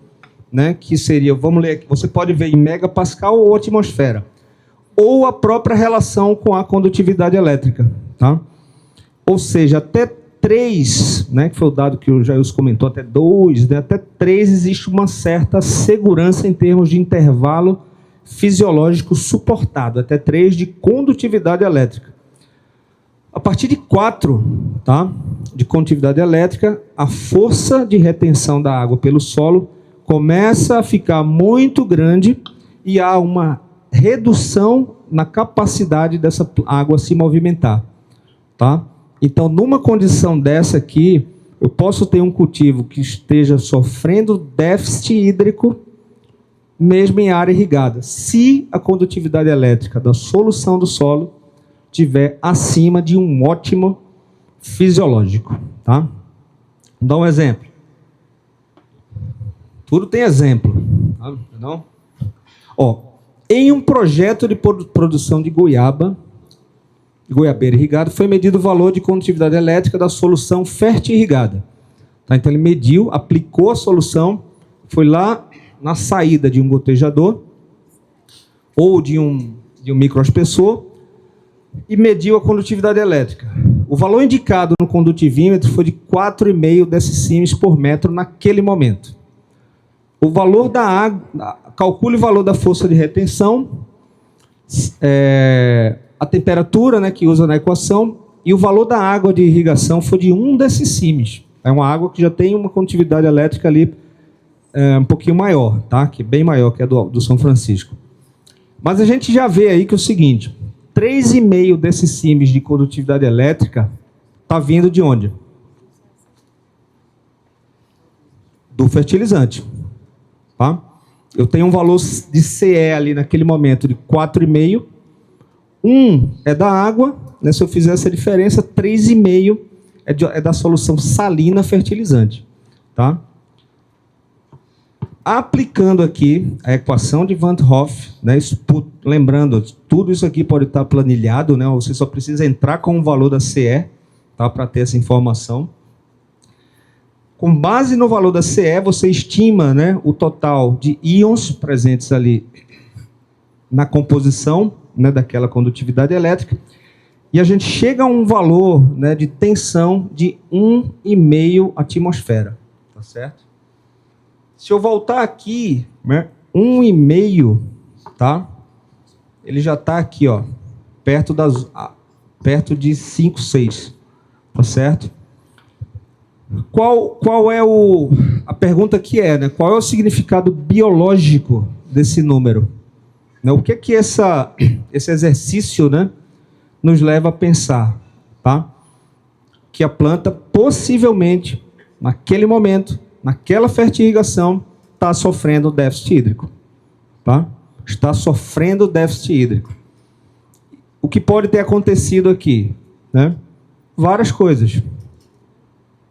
S1: né, que seria, vamos ler aqui, você pode ver em megapascal ou atmosfera, ou a própria relação com a condutividade elétrica. Tá? Ou seja, até 3, né, que foi o dado que o Jailson comentou, até 2, né, até 3 existe uma certa segurança em termos de intervalo fisiológico suportado, até 3 de condutividade elétrica. A partir de 4, tá, de condutividade elétrica, a força de retenção da água pelo solo começa a ficar muito grande e há uma redução na capacidade dessa água se movimentar. Tá? Então, numa condição dessa aqui, eu posso ter um cultivo que esteja sofrendo déficit hídrico, mesmo em área irrigada, se a condutividade elétrica da solução do solo estiver acima de um ótimo fisiológico. Tá? Vou dar um exemplo. Tudo tem exemplo. Tá? Não? Ó, em um projeto de produção de goiabeira irrigada, foi medido o valor de condutividade elétrica da solução fertirrigada. Tá? Então ele mediu, aplicou a solução, foi lá na saída de um gotejador ou de um microaspersor e mediu a condutividade elétrica. O valor indicado no condutivímetro foi de 4,5 decisimis por metro naquele momento. O valor da água, calcule o valor da força de retenção, a temperatura, né, que usa na equação, e o valor da água de irrigação foi de 1 decisimis. É uma água que já tem uma condutividade elétrica ali um pouquinho maior, tá? Que é bem maior que a do São Francisco. Mas a gente já vê aí que é o seguinte, 3,5 decisimis de condutividade elétrica está vindo de onde? Do fertilizante. Tá? Eu tenho um valor de CE ali naquele momento de 4,5. 1 é da água, né? Se eu fizer essa diferença, 3,5 é da solução salina fertilizante. Tá? Aplicando aqui a equação de Van't Hoff, né? Lembrando, tudo isso aqui pode estar planilhado, né? Você só precisa entrar com o valor da CE, tá? Para ter essa informação. Com base no valor da CE, você estima, né, o total de íons presentes ali na composição, né, daquela condutividade elétrica, e a gente chega a um valor, né, de tensão de 1,5 atmosfera. Tá certo? Se eu voltar aqui, né, 1,5, tá? Ele já está aqui, ó, perto de 5, 6. Tá certo? Qual é a pergunta que é, né? Qual é o significado biológico desse número? Né? O que esse exercício, né, nos leva a pensar, tá? Que a planta possivelmente, naquele momento, naquela fertirrigação, está sofrendo déficit hídrico, tá? Está sofrendo déficit hídrico. O que pode ter acontecido aqui, né? Várias coisas.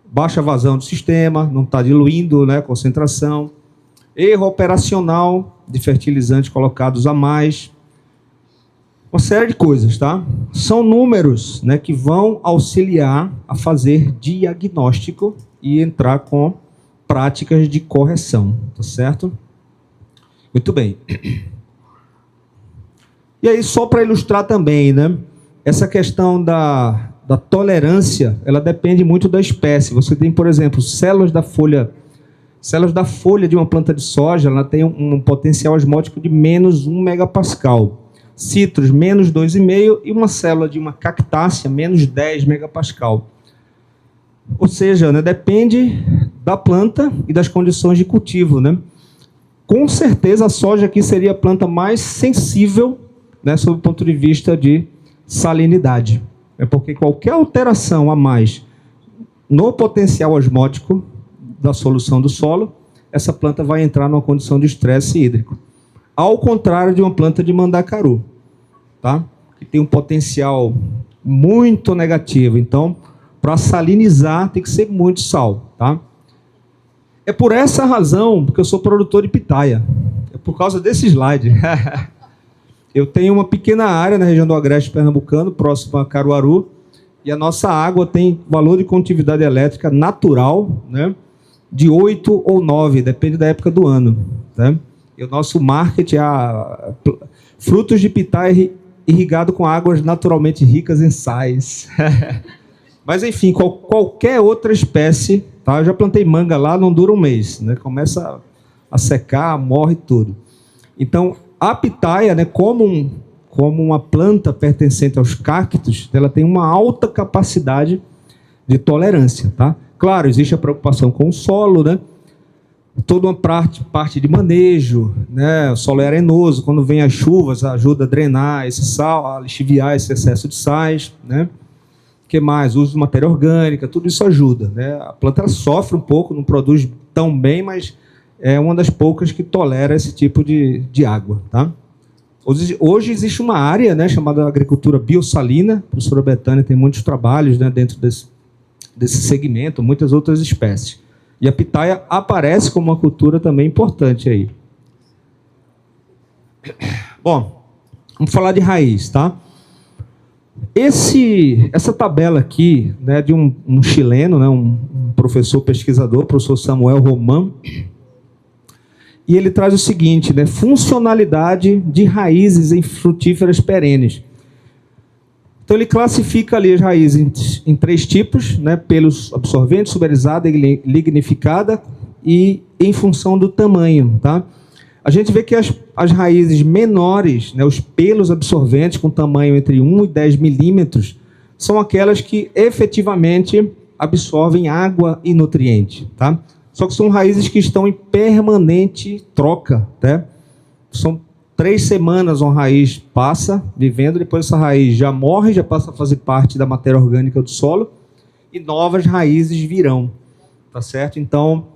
S1: Baixa vazão do sistema, não está diluindo, né, concentração, erro operacional de fertilizantes colocados a mais, uma série de coisas, tá? São números, né, que vão auxiliar a fazer diagnóstico e entrar com práticas de correção, tá certo? Muito bem. E aí, só para ilustrar também, né, essa questão da tolerância, ela depende muito da espécie. Você tem, por exemplo, células da folha de uma planta de soja, ela tem um potencial osmótico de menos 1 megapascal. Citros, menos 2,5, e uma célula de uma cactácea, menos 10 megapascal. Ou seja, né, depende da planta e das condições de cultivo, né? Com certeza a soja aqui seria a planta mais sensível, né, sob o ponto de vista de salinidade. É porque qualquer alteração a mais no potencial osmótico da solução do solo, essa planta vai entrar numa condição de estresse hídrico. Ao contrário de uma planta de mandacaru, tá? Que tem um potencial muito negativo. Então, para salinizar, tem que ser muito sal, tá? É por essa razão que eu sou produtor de pitaia. É por causa desse slide. Eu tenho uma pequena área na região do Agreste Pernambucano, próximo a Caruaru, e a nossa água tem valor de condutividade elétrica natural, né, de 8 ou 9, depende da época do ano. Né? E o nosso market é frutos de pitaia irrigado com águas naturalmente ricas em sais. Mas, enfim, qualquer outra espécie, tá? Eu já plantei manga lá, não dura um mês, né? Começa a secar, morre tudo. Então, a pitaia, né, como uma planta pertencente aos cactos, ela tem uma alta capacidade de tolerância, tá? Claro, existe a preocupação com o solo, né? Toda uma parte de manejo, né? O solo é arenoso, quando vem as chuvas, ajuda a drenar esse sal, a lixiviar esse excesso de sais, né? O que mais? O uso de matéria orgânica, tudo isso ajuda, né? A planta ela sofre um pouco, não produz tão bem, mas é uma das poucas que tolera esse tipo de água, tá? Hoje existe uma área, né, chamada agricultura biossalina. A professora Betânia tem muitos trabalhos, né, dentro desse segmento, muitas outras espécies. E a pitaia aparece como uma cultura também importante aí. Bom, vamos falar de raiz, tá? Essa tabela aqui, né, de um chileno, né, um professor pesquisador, professor Samuel Roman, e ele traz o seguinte, né, funcionalidade de raízes em frutíferas perenes. Então ele classifica ali as raízes em 3 tipos, né, pelos absorvente, suberizada e lignificada, e em função do tamanho, tá? A gente vê que as raízes menores, né, os pelos absorventes com tamanho entre 1 e 10 milímetros, são aquelas que efetivamente absorvem água e nutriente, tá? Só que são raízes que estão em permanente troca, tá? São 3 semanas uma raiz passa vivendo, depois essa raiz já morre, já passa a fazer parte da matéria orgânica do solo, e novas raízes virão, tá certo? Então,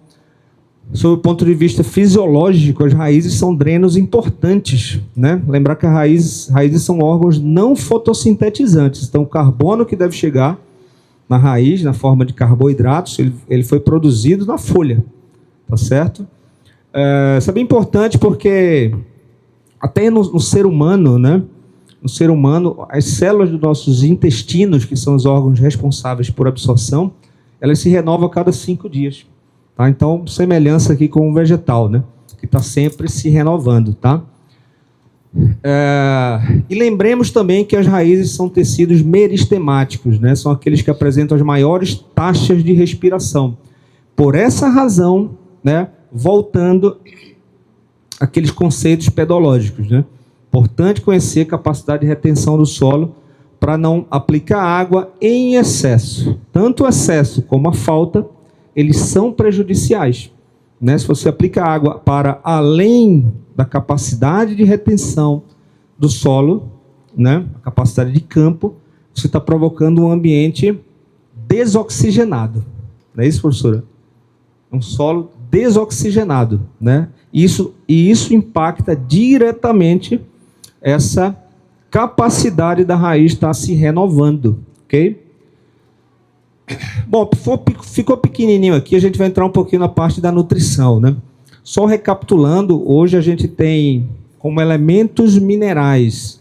S1: sob o ponto de vista fisiológico, as raízes são drenos importantes, né? Lembrar que as raízes são órgãos não fotossintetizantes. Então, o carbono que deve chegar na raiz, na forma de carboidratos, ele foi produzido na folha, tá certo? Isso é bem importante porque até no ser humano, né? No ser humano, as células dos nossos intestinos, que são os órgãos responsáveis por absorção, elas se renovam a cada 5 dias. Tá? Então, semelhança aqui com o vegetal, né? Que está sempre se renovando, tá? E lembremos também que as raízes são tecidos meristemáticos, né? São aqueles que apresentam as maiores taxas de respiração. Por essa razão, né? Voltando àqueles conceitos pedológicos, né? Importante conhecer a capacidade de retenção do solo para não aplicar água em excesso. Tanto o excesso como a falta, eles são prejudiciais, né? Se você aplica água para além da capacidade de retenção do solo, né? A capacidade de campo, você está provocando um ambiente desoxigenado. Não é isso, professora? Um solo desoxigenado, né? E isso impacta diretamente essa capacidade da raiz estar se renovando, ok? Bom, ficou pequenininho aqui, a gente vai entrar um pouquinho na parte da nutrição, né? Só recapitulando, hoje a gente tem como elementos minerais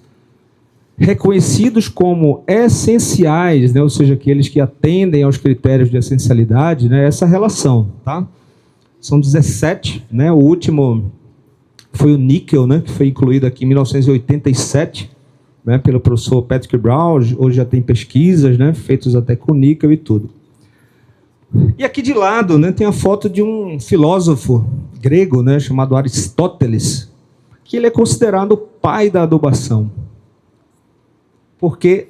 S1: reconhecidos como essenciais, né? Ou seja, aqueles que atendem aos critérios de essencialidade, né? Essa relação, tá? São 17, né? O último foi o níquel, né? Que foi incluído aqui em 1987, né, pelo professor Patrick Brown. Hoje já tem pesquisas, né, feitas até com níquel e tudo. E aqui de lado, né, tem a foto de um filósofo grego, né, chamado Aristóteles, que ele é considerado o pai da adubação. Porque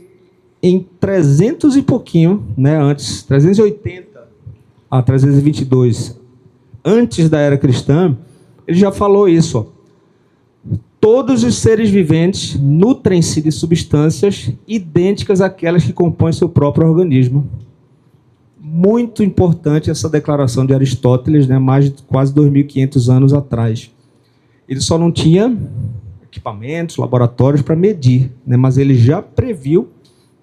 S1: em 300 e pouquinho, né, antes, 380 a 322, antes da era cristã, ele já falou isso, ó. Todos os seres viventes nutrem-se de substâncias idênticas àquelas que compõem seu próprio organismo. Muito importante essa declaração de Aristóteles, né, mais de quase 2.500 anos atrás. Ele só não tinha equipamentos, laboratórios para medir, né, mas ele já previu,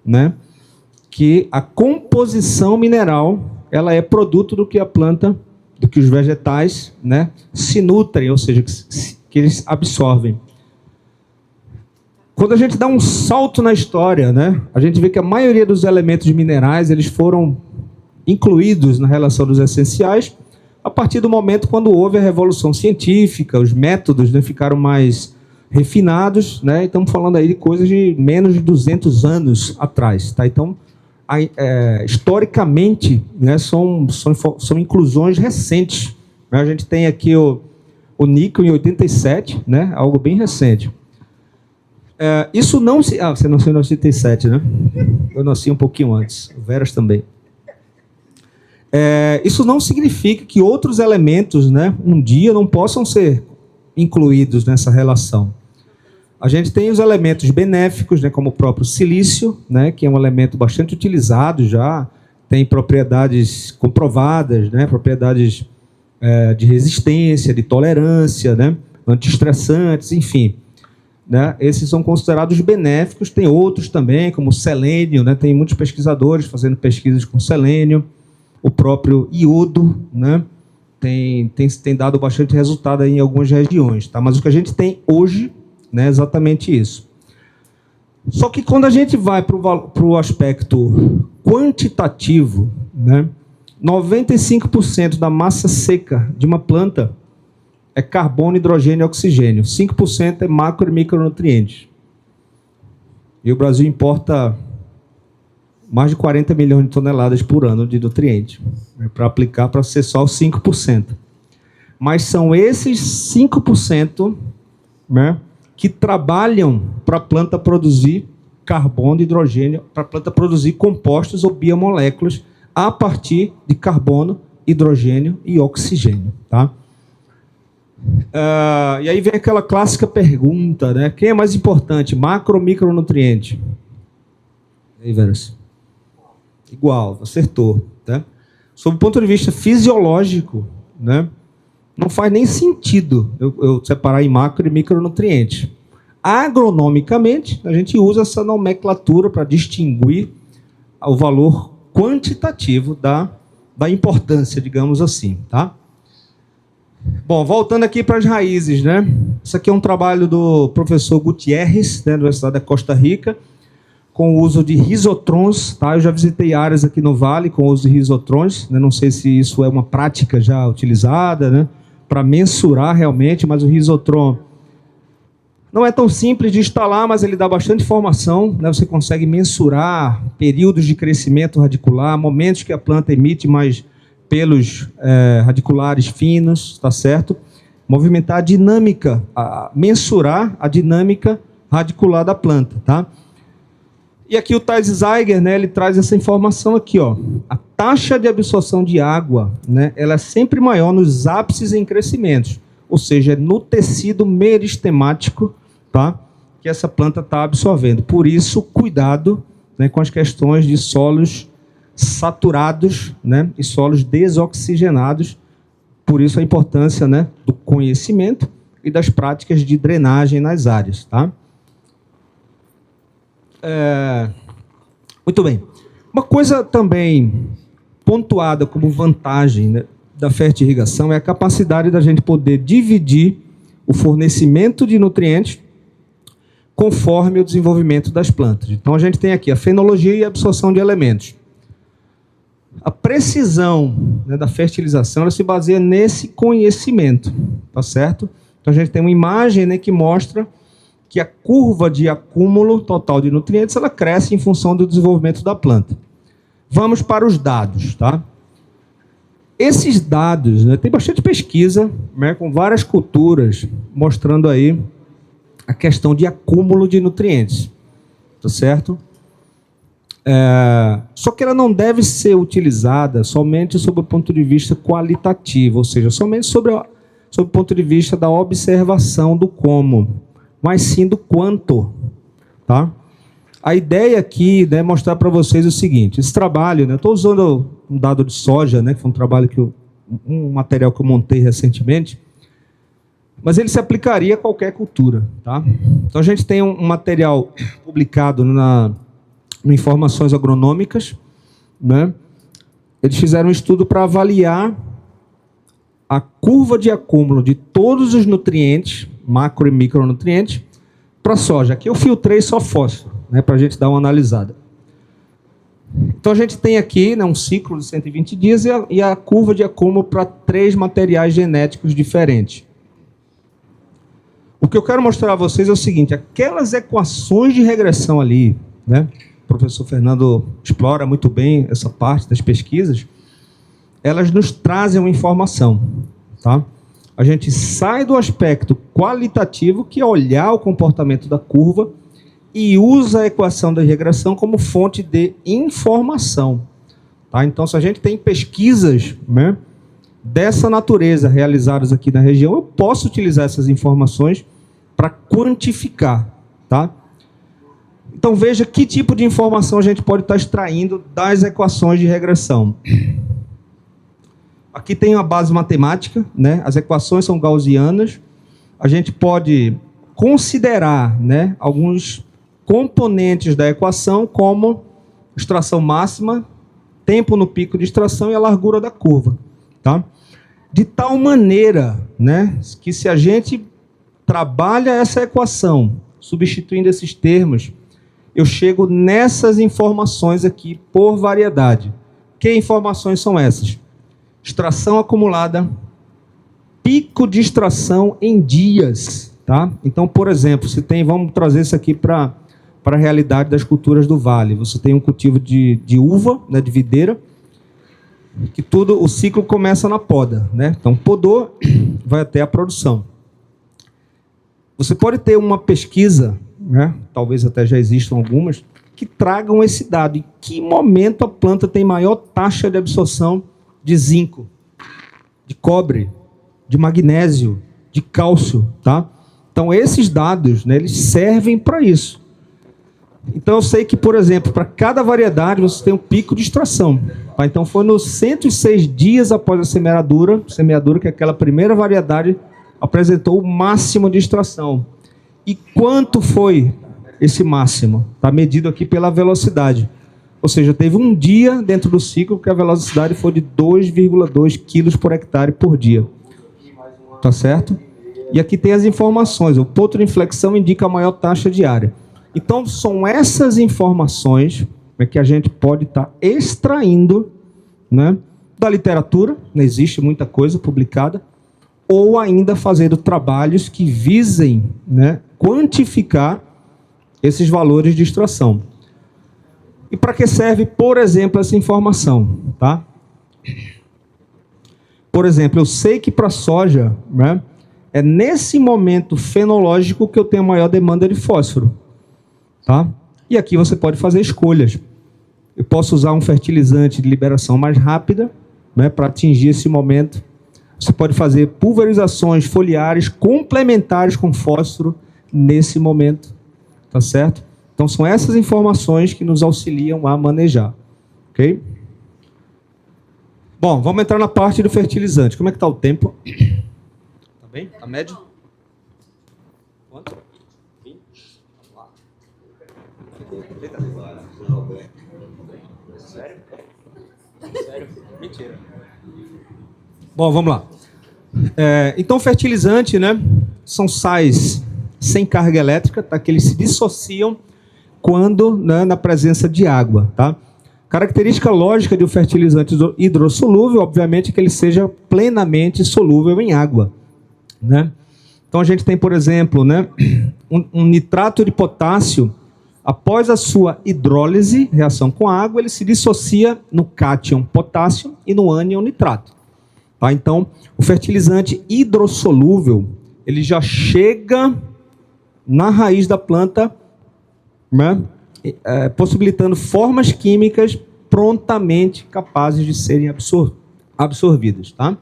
S1: né, que a composição mineral ela é produto do que a planta, do que os vegetais, né, se nutrem, ou seja, que eles absorvem. Quando a gente dá um salto na história, né, a gente vê que a maioria dos elementos minerais eles foram incluídos na relação dos essenciais a partir do momento quando houve a revolução científica, os métodos, né, ficaram mais refinados, né, e estamos falando aí de coisas de menos de 200 anos atrás. Tá? Então, historicamente, né, são inclusões recentes. A gente tem aqui o níquel em 87, né, algo bem recente. Isso não se... você nasceu em 87, né? Eu nasci um pouquinho antes. O Veras também. Isso não significa que outros elementos, né, um dia não possam ser incluídos nessa relação. A gente tem os elementos benéficos, né, como o próprio silício, né, que é um elemento bastante utilizado já, tem propriedades comprovadas, né, propriedades de resistência, de tolerância, né, antiestressantes, enfim. Né? Esses são considerados benéficos. Tem outros também, como o selênio, né? Tem muitos pesquisadores fazendo pesquisas com selênio. O próprio iodo, né? tem dado bastante resultado aí em algumas regiões. Tá? Mas o que a gente tem hoje né, exatamente isso. Só que quando a gente vai para o aspecto quantitativo, né, 95% da massa seca de uma planta é carbono, hidrogênio e oxigênio. 5% é macro e micronutrientes. E o Brasil importa mais de 40 milhões de toneladas por ano de nutrientes, né, para aplicar para ser só os 5%. Mas são esses 5%, né, que trabalham para a planta produzir carbono e hidrogênio, para a planta produzir compostos ou biomoléculas a partir de carbono, hidrogênio e oxigênio. Tá? E aí vem aquela clássica pergunta, né? Quem é mais importante, macro ou micronutriente? E aí, Veras? Igual, acertou. Tá? Sob o ponto de vista fisiológico, né, não faz nem sentido eu separar em macro e micronutrientes. Agronomicamente, a gente usa essa nomenclatura para distinguir o valor quantitativo da importância, digamos assim. Tá? Bom, voltando aqui para as raízes, né? Isso aqui é um trabalho do professor Gutierrez, né, da Universidade da Costa Rica, com o uso de risotrons. Tá? Eu já visitei áreas aqui no Vale com o uso de risotrons, né? Não sei se isso é uma prática já utilizada, né, para mensurar realmente, mas o risotron não é tão simples de instalar, mas ele dá bastante informação, né? Você consegue mensurar períodos de crescimento radicular, momentos que a planta emite mais pelos radiculares finos, tá certo? Movimentar a dinâmica, mensurar a dinâmica radicular da planta, tá? E aqui o Thais Zeiger, né, ele traz essa informação aqui, ó. A taxa de absorção de água, né, ela é sempre maior nos ápices em crescimentos, ou seja, no tecido meristemático, tá, que essa planta está absorvendo. Por isso, cuidado, né, com as questões de solos saturados, né, e solos desoxigenados. Por isso a importância, né, do conhecimento e das práticas de drenagem nas áreas. Tá? Muito bem. Uma coisa também pontuada como vantagem, né, da fertirrigação é a capacidade da gente poder dividir o fornecimento de nutrientes conforme o desenvolvimento das plantas. Então, a gente tem aqui a fenologia e a absorção de elementos. A precisão, né, da fertilização, ela se baseia nesse conhecimento, tá certo? Então, a gente tem uma imagem, né, que mostra que a curva de acúmulo total de nutrientes ela cresce em função do desenvolvimento da planta. Vamos para os dados, tá? Esses dados, né, tem bastante pesquisa, né, com várias culturas mostrando aí a questão de acúmulo de nutrientes, tá certo? Só que ela não deve ser utilizada somente sob o ponto de vista qualitativo, ou seja, somente sob o ponto de vista da observação do como, mas sim do quanto. Tá? A ideia aqui é mostrar para vocês o seguinte, esse trabalho, né, estou usando um dado de soja, né, que foi um trabalho um material que eu montei recentemente, mas ele se aplicaria a qualquer cultura. Tá? Então a gente tem um material publicado no Informações Agronômicas, né? Eles fizeram um estudo para avaliar a curva de acúmulo de todos os nutrientes, macro e micronutrientes, para a soja. Aqui eu filtrei só fósforo, né, para a gente dar uma analisada. Então a gente tem aqui, né, um ciclo de 120 dias e a curva de acúmulo para 3 materiais genéticos diferentes. O que eu quero mostrar a vocês é o seguinte, aquelas equações de regressão ali, né, o professor Fernando explora muito bem essa parte das pesquisas, elas nos trazem uma informação. Tá? A gente sai do aspecto qualitativo, que é olhar o comportamento da curva, e usa a equação da regressão como fonte de informação. Tá? Então, se a gente tem pesquisas, né, dessa natureza realizadas aqui na região, eu posso utilizar essas informações para quantificar. Tá? Então, veja que tipo de informação a gente pode estar extraindo das equações de regressão. Aqui tem uma base matemática, né? As equações são gaussianas. A gente pode considerar, né, alguns componentes da equação, como extração máxima, tempo no pico de extração e a largura da curva. Tá? De tal maneira, né, que se a gente trabalha essa equação, substituindo esses termos, eu chego nessas informações aqui por variedade. Que informações são essas? Extração acumulada, pico de extração em dias, tá? Então, por exemplo, se tem, vamos trazer isso aqui para a realidade das culturas do vale. Você tem um cultivo de uva, né, de videira, que tudo, o ciclo começa na poda, né? Então, podou, vai até a produção. Você pode ter uma pesquisa, né? Talvez até já existam algumas, que tragam esse dado. Em que momento a planta tem maior taxa de absorção de zinco, de cobre, de magnésio, de cálcio, tá? Então, esses dados, né, eles servem para isso. Então, eu sei que, por exemplo, para cada variedade você tem um pico de extração. Tá? Então, foi nos 106 dias após a semeadura, que aquela primeira variedade apresentou o máximo de extração. E quanto foi esse máximo? Está medido aqui pela velocidade. Ou seja, teve um dia dentro do ciclo que a velocidade foi de 2,2 quilos por hectare por dia. Tá certo? E aqui tem as informações. O ponto de inflexão indica a maior taxa diária. Então, são essas informações, né, que a gente pode estar extraindo, né, da literatura, não existe muita coisa publicada, ou ainda fazendo trabalhos que visem, né, quantificar esses valores de extração. E para que serve, por exemplo, essa informação? Tá? Por exemplo, eu sei que para a soja, né, é nesse momento fenológico que eu tenho a maior demanda de fósforo. Tá? E aqui você pode fazer escolhas. Eu posso usar um fertilizante de liberação mais rápida, né, para atingir esse momento. Você pode fazer pulverizações foliares complementares com fósforo nesse momento. Tá certo? Então, são essas informações que nos auxiliam a manejar. Ok? Bom, vamos entrar na parte do fertilizante. Como é que está o tempo? Tá bem? Tá médio? Quanto? 20? Vamos lá. Sério? Sério? Mentira. Bom, vamos lá. Então, fertilizante, né, são sais sem carga elétrica, tá, que eles se dissociam quando, né, na presença de água. Tá? Característica lógica de um fertilizante hidrossolúvel, obviamente, é que ele seja plenamente solúvel em água. Né? Então, a gente tem, por exemplo, né, um nitrato de potássio. Após a sua hidrólise, reação com água, ele se dissocia no cátion potássio e no ânion nitrato. Tá? Então, o fertilizante hidrossolúvel, ele já chega na raiz da planta, né, possibilitando formas químicas prontamente capazes de serem absorvidas. Tá?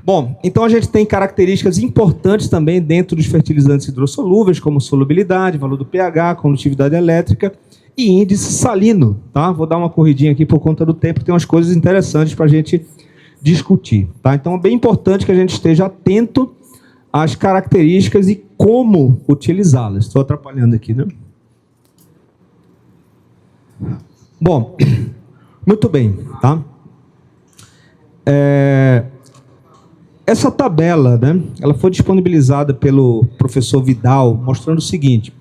S1: Bom, então a gente tem características importantes também dentro dos fertilizantes hidrossolúveis, como solubilidade, valor do pH, condutividade elétrica e índice salino. Tá? Vou dar uma corridinha aqui por conta do tempo, tem umas coisas interessantes para a gente discutir. Tá? Então é bem importante que a gente esteja atento às características e como utilizá-las. Estou atrapalhando aqui, né? Bom, muito bem. Tá? Essa tabela, né, ela foi disponibilizada pelo professor Vidal, mostrando o seguinte: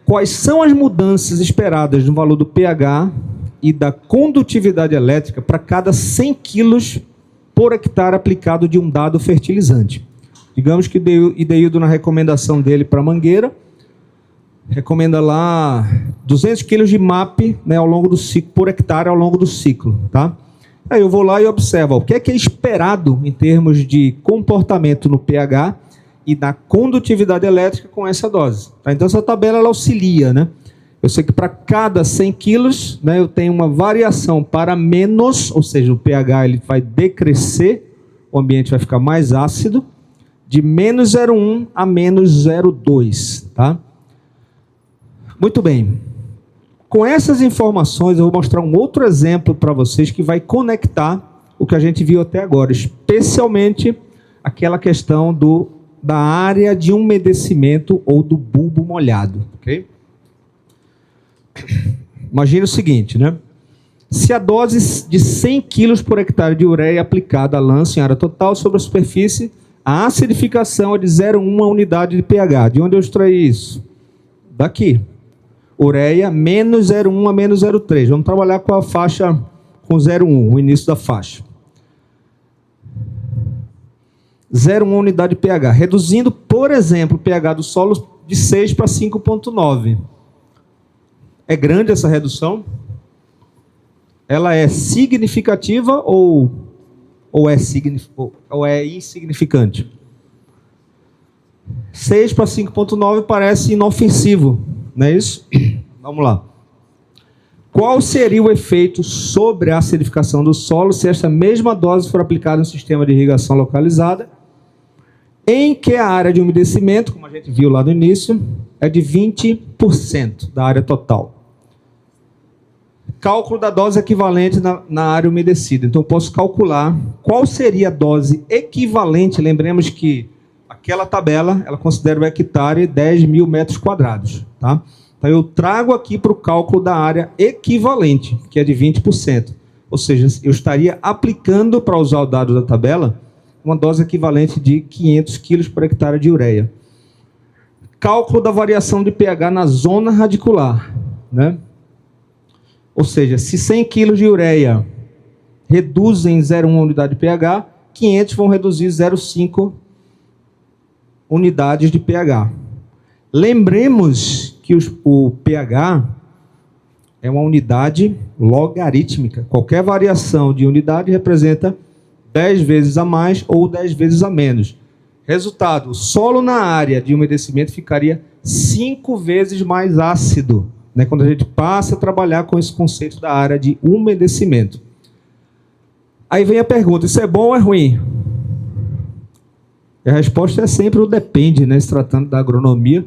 S1: quais são as mudanças esperadas no valor do pH e da condutividade elétrica para cada 100 quilos por hectare aplicado de um dado fertilizante. Digamos que o Ideildo, na recomendação dele para Mangueira, recomenda lá 200 quilos de MAP, né, ao longo do ciclo, por hectare ao longo do ciclo. Tá? Aí eu vou lá e observo o que é esperado em termos de comportamento no pH e na condutividade elétrica com essa dose. Tá? Então, essa tabela ela auxilia. Né? Eu sei que para cada 100 quilos, né, eu tenho uma variação para menos, ou seja, o pH ele vai decrescer, o ambiente vai ficar mais ácido, de menos 0,1 a menos 0,2. Tá? Muito bem. Com essas informações, eu vou mostrar um outro exemplo para vocês que vai conectar o que a gente viu até agora, especialmente aquela questão da área de umedecimento ou do bulbo molhado. Okay? Imagina o seguinte, né? Se a dose de 100 kg por hectare de ureia aplicada a lanço em área total sobre a superfície A acidificação é de 0,1 unidade de pH. De onde eu extraí isso? Daqui. Ureia menos 0,1 a menos 0,3. Vamos trabalhar com a faixa com 0,1, o início da faixa. 0,1 unidade de pH. Reduzindo, por exemplo, o pH do solo de 6 para 5,9. É grande essa redução? Ela é significativa ou é insignificante? 6 para 5,9 parece inofensivo, não é isso? Vamos lá. Qual seria o efeito sobre a acidificação do solo se esta mesma dose for aplicada no sistema de irrigação localizada, em que a área de umedecimento, como a gente viu lá no início, é de 20% da área total? Cálculo da dose equivalente na área umedecida. Então, eu posso calcular qual seria a dose equivalente. Lembremos que aquela tabela, ela considera o hectare 10 mil metros quadrados. Tá? Então, eu trago aqui para o cálculo da área equivalente, que é de 20%. Ou seja, eu estaria aplicando, para usar o dado da tabela, uma dose equivalente de 500 kg por hectare de ureia. Cálculo da variação de pH na zona radicular, né? Ou seja, se 100 kg de ureia reduzem 0,1 unidade de pH, 500 vão reduzir 0,5 unidades de pH. Lembremos que o pH é uma unidade logarítmica. Qualquer variação de unidade representa 10 vezes a mais ou 10 vezes a menos. Resultado, o solo na área de umedecimento ficaria 5 vezes mais ácido, né, quando a gente passa a trabalhar com esse conceito da área de umedecimento. Aí vem a pergunta, isso é bom ou é ruim? E a resposta é sempre o depende, né, se tratando da agronomia.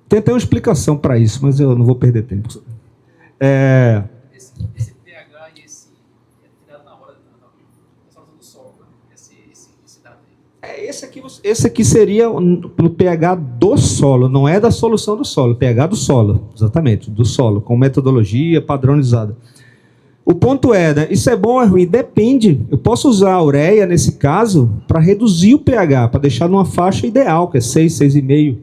S1: Tem até uma explicação para isso, mas eu não vou perder tempo.
S5: Esse pH e esse é tirado na hora da solução do solo, né? Esse dado aí.
S1: Esse aqui seria pelo pH do solo, não é da solução do solo, pH do solo, exatamente, do solo, com metodologia padronizada. O ponto é, né, isso é bom ou é ruim? Depende. Eu posso usar a ureia, nesse caso, para reduzir o pH, para deixar numa faixa ideal, que é 6, 6,5.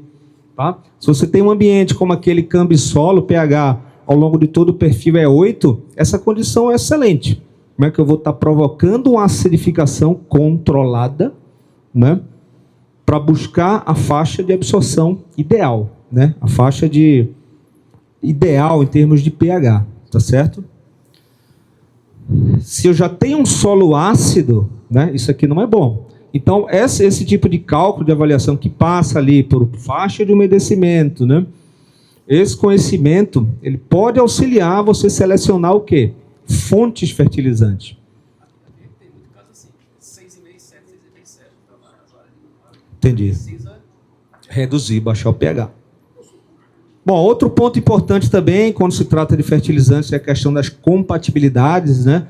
S1: Tá? Se você tem um ambiente como aquele câmbio-solo, o pH ao longo de todo o perfil é 8, essa condição é excelente. Como é que eu vou estar provocando uma acidificação controlada, né, para buscar a faixa de absorção ideal, né, a faixa de ideal em termos de pH, tá certo? Se eu já tenho um solo ácido, né, isso aqui não é bom. Então, esse tipo de cálculo de avaliação que passa ali por faixa de umedecimento, né, esse conhecimento, ele pode auxiliar você selecionar o quê? Fontes fertilizantes.
S5: Tem muito caso assim, 6,5, 7, 6,7.
S1: Entendi. Reduzir, baixar o pH. Bom, outro ponto importante também, quando se trata de fertilizantes, é a questão das compatibilidades, né?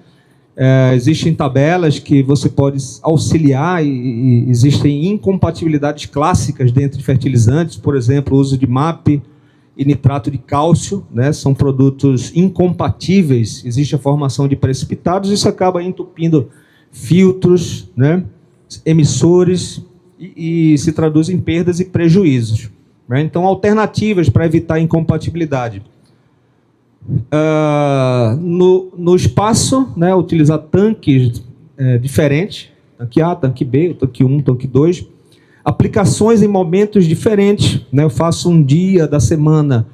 S1: Existem tabelas que você pode auxiliar e existem incompatibilidades clássicas dentro de fertilizantes, por exemplo, o uso de MAP e nitrato de cálcio, né? São produtos incompatíveis, existe a formação de precipitados, isso acaba entupindo filtros, né? Emissores e se traduz em perdas e prejuízos. Né? Então, alternativas para evitar incompatibilidade. No espaço, né, utilizar tanques diferentes, tanque A, tanque B, tanque 1, tanque 2, aplicações em momentos diferentes, né, eu faço um dia da semana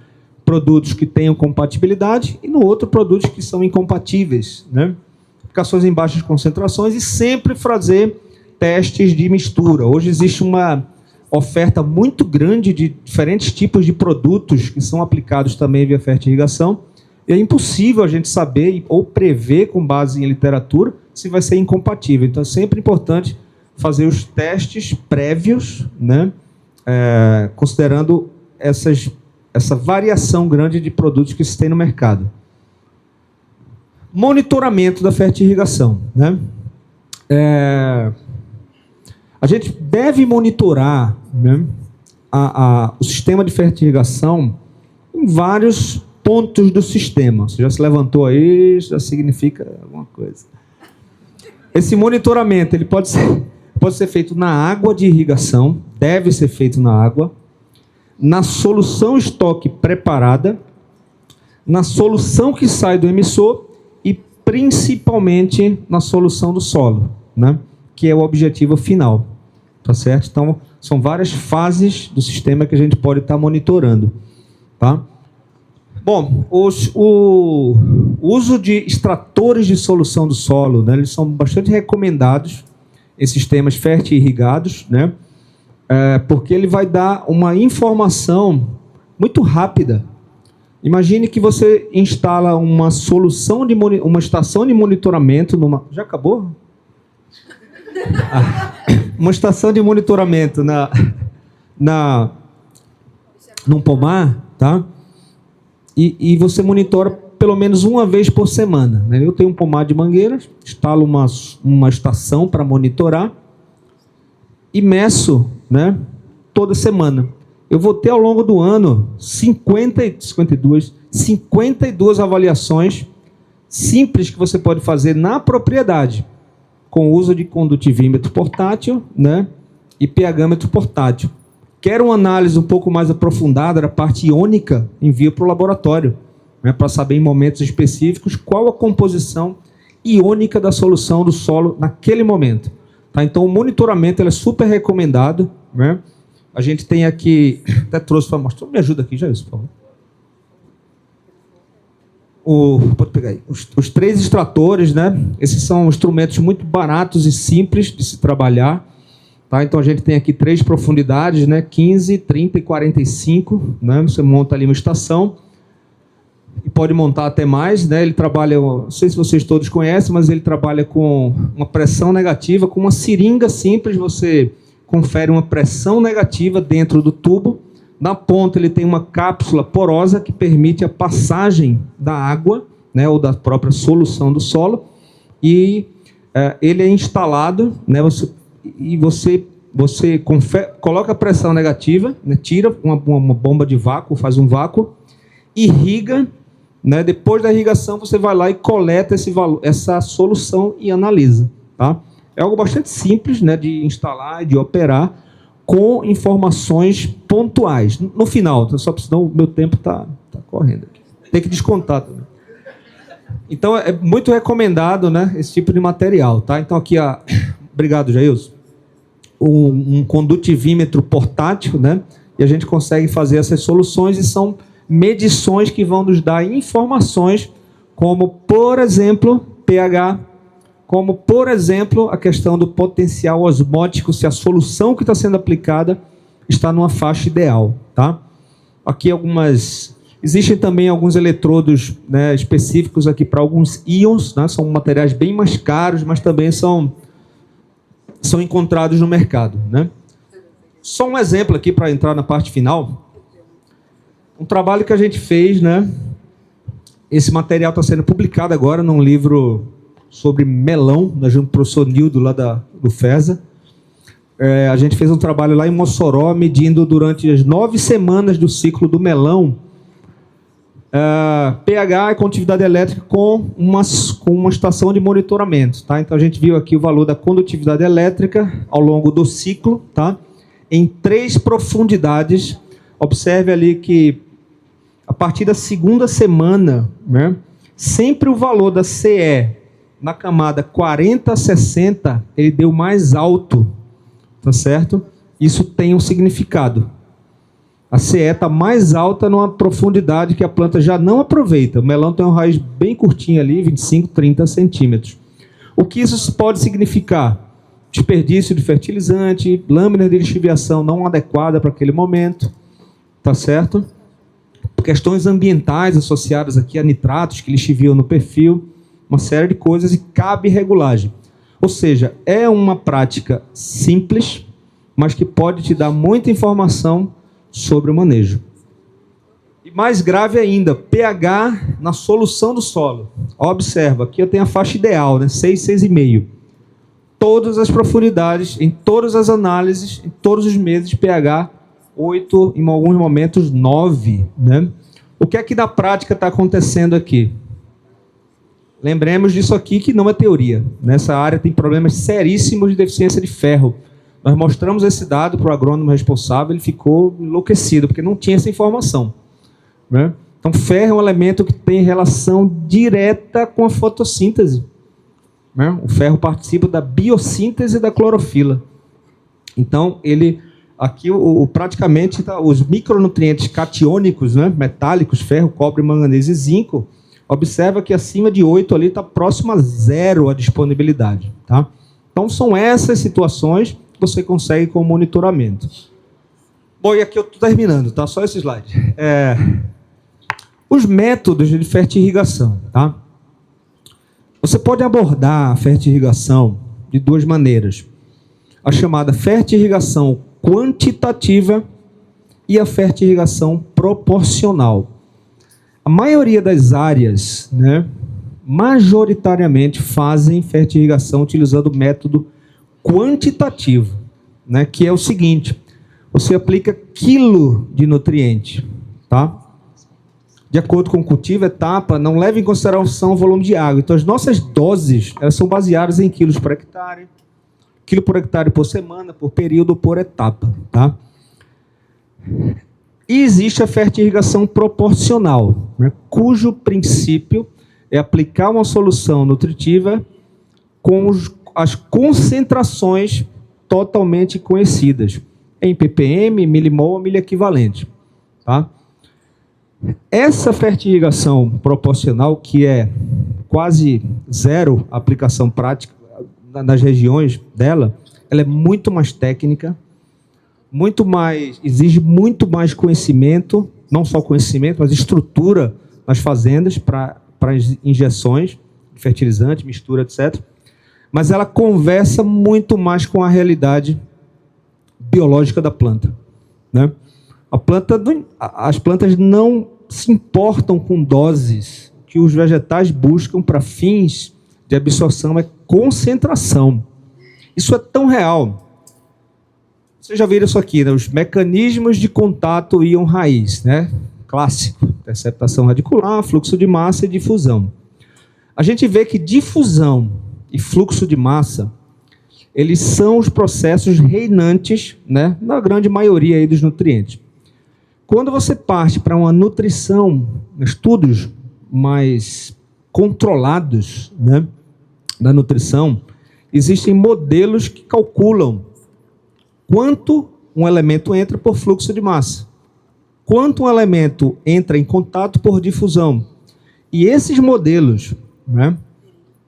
S1: produtos que tenham compatibilidade e no outro produtos que são incompatíveis, né? Aplicações em baixas concentrações e sempre fazer testes de mistura. Hoje existe uma oferta muito grande de diferentes tipos de produtos que são aplicados também via fertirrigação. E é impossível a gente saber ou prever, com base em literatura, se vai ser incompatível. Então, é sempre importante fazer os testes prévios, né, considerando essa variação grande de produtos que se tem no mercado. Monitoramento da fertirrigação, né? A gente deve monitorar, né, o sistema de fertirrigação em vários pontos do sistema. Você já se levantou aí, já significa alguma coisa. Esse monitoramento ele pode pode ser feito na água de irrigação, deve ser feito na água, na solução estoque preparada, na solução que sai do emissor e principalmente na solução do solo, né? Que é o objetivo final, tá certo? Então, são várias fases do sistema que a gente pode estar monitorando, tá? Bom, o uso de extratores de solução do solo, né, eles são bastante recomendados em sistemas fértil-irrigados, né, porque ele vai dar uma informação muito rápida. Imagine que você instala uma solução de uma estação de monitoramento numa... Já acabou? Uma estação de monitoramento num pomar, tá? E você monitora pelo menos uma vez por semana, né? Eu tenho um pomar de mangueiras, instalo uma estação para monitorar e meço, né, toda semana. Eu vou ter ao longo do ano 52 avaliações simples que você pode fazer na propriedade, com o uso de condutivímetro portátil, né, e pH-metro portátil. Quer uma análise um pouco mais aprofundada da parte iônica, envio para o laboratório, né, para saber em momentos específicos qual a composição iônica da solução do solo naquele momento. Tá? Então, o monitoramento ele é super recomendado, né? A gente tem aqui, até trouxe para mostrar, me ajuda aqui, Jair, por favor. Pode pegar aí. Os 3 extratores, né? Esses são instrumentos muito baratos e simples de se trabalhar. Tá? Então, a gente tem aqui 3 profundidades, né? 15, 30 e 45. Né? Você monta ali uma estação e pode montar até mais. Né? Ele trabalha, não sei se vocês todos conhecem, mas ele trabalha com uma pressão negativa, com uma seringa simples. Você confere uma pressão negativa dentro do tubo. Na ponta ele tem uma cápsula porosa que permite a passagem da água, né, ou da própria solução do solo, e ele é instalado, né, você coloca a pressão negativa, né, tira uma bomba de vácuo, faz um vácuo, irriga, né, depois da irrigação você vai lá e coleta essa solução e analisa. Tá? É algo bastante simples, né, de instalar e de operar, com informações pontuais. No final, só porque senão o meu tempo está correndo aqui. Tem que descontar também. Então, é muito recomendado, né, esse tipo de material. Tá? Então, aqui, obrigado, Jailson. Um condutivímetro portátil, né, e a gente consegue fazer essas soluções, e são medições que vão nos dar informações como, por exemplo, pH, como, por exemplo, a questão do potencial osmótico, se a solução que está sendo aplicada está numa faixa ideal. Tá? Aqui existem também alguns eletrodos, né, específicos aqui para alguns íons, né, são materiais bem mais caros, mas também são encontrados no mercado. Né? Só um exemplo aqui para entrar na parte final. Um trabalho que a gente fez, né? Esse material está sendo publicado agora num livro sobre melão, né, junto com o professor Nildo, lá do FESA. A gente fez um trabalho lá em Mossoró, medindo durante as 9 semanas do ciclo do melão pH e condutividade elétrica com uma estação de monitoramento. Tá? Então, a gente viu aqui o valor da condutividade elétrica ao longo do ciclo, tá? Em 3 profundidades. Observe ali que, a partir da segunda semana, né, sempre o valor da CE na camada 40 a 60, ele deu mais alto, tá certo? Isso tem um significado. A CE está mais alta numa profundidade que a planta já não aproveita. O melão tem uma raiz bem curtinha ali, 25, 30 centímetros. O que isso pode significar? Desperdício de fertilizante, lâmina de lixiviação não adequada para aquele momento, tá certo? Questões ambientais associadas aqui a nitratos que lixiviam no perfil, uma série de coisas, e cabe regulagem. Ou seja, é uma prática simples, mas que pode te dar muita informação sobre o manejo. E mais grave ainda, pH na solução do solo. Observa, aqui eu tenho a faixa ideal, né? 6, 6,5. Todas as profundidades, em todas as análises, em todos os meses, pH 8, em alguns momentos 9. Né? O que é que na prática está acontecendo aqui? Lembremos disso aqui que não é teoria. Nessa área tem problemas seríssimos de deficiência de ferro. Nós mostramos esse dado para o agrônomo responsável, ele ficou enlouquecido, porque não tinha essa informação, né? Então, ferro é um elemento que tem relação direta com a fotossíntese, né? O ferro participa da biossíntese da clorofila. Então, ele, aqui, praticamente, os micronutrientes catiônicos, né? Metálicos, ferro, cobre, manganês e zinco, observa que acima de 8 ali está próximo a 0 a disponibilidade, tá? Então, são essas situações que você consegue com o monitoramento. Bom, e aqui eu estou terminando, tá? Só esse slide. Os métodos de fertirrigação, tá? Você pode abordar a fertirrigação de duas maneiras. A chamada fertirrigação quantitativa e a fertirrigação proporcional. A maioria das áreas, né, majoritariamente fazem fertirrigação utilizando o método quantitativo, né, que é o seguinte: você aplica quilo de nutriente, tá? De acordo com o cultivo, etapa, não leva em consideração o volume de água. Então, as nossas doses, elas são baseadas em quilos por hectare, quilo por hectare por semana, por período, por etapa, tá? E existe a fertirrigação proporcional, né, cujo princípio é aplicar uma solução nutritiva com as concentrações totalmente conhecidas, em ppm, milimol, milha equivalente, tá? Essa fertirrigação proporcional, que é quase zero aplicação prática nas regiões dela, ela é muito mais técnica, exige muito mais conhecimento, não só conhecimento, mas estrutura nas fazendas para injeções, fertilizante, mistura, etc. Mas ela conversa muito mais com a realidade biológica da planta, né? As plantas não se importam com doses. Que os vegetais buscam para fins de absorção é concentração. Isso é tão real. Vocês já viram isso aqui, né? Os mecanismos de contato íon-raiz, né? Clássico: interceptação radicular, fluxo de massa e difusão. A gente vê que difusão e fluxo de massa, eles são os processos reinantes, né, na grande maioria aí dos nutrientes. Quando você parte para uma nutrição, estudos mais controlados, né, da nutrição, existem modelos que calculam quanto um elemento entra por fluxo de massa, quanto um elemento entra em contato por difusão. E esses modelos, né,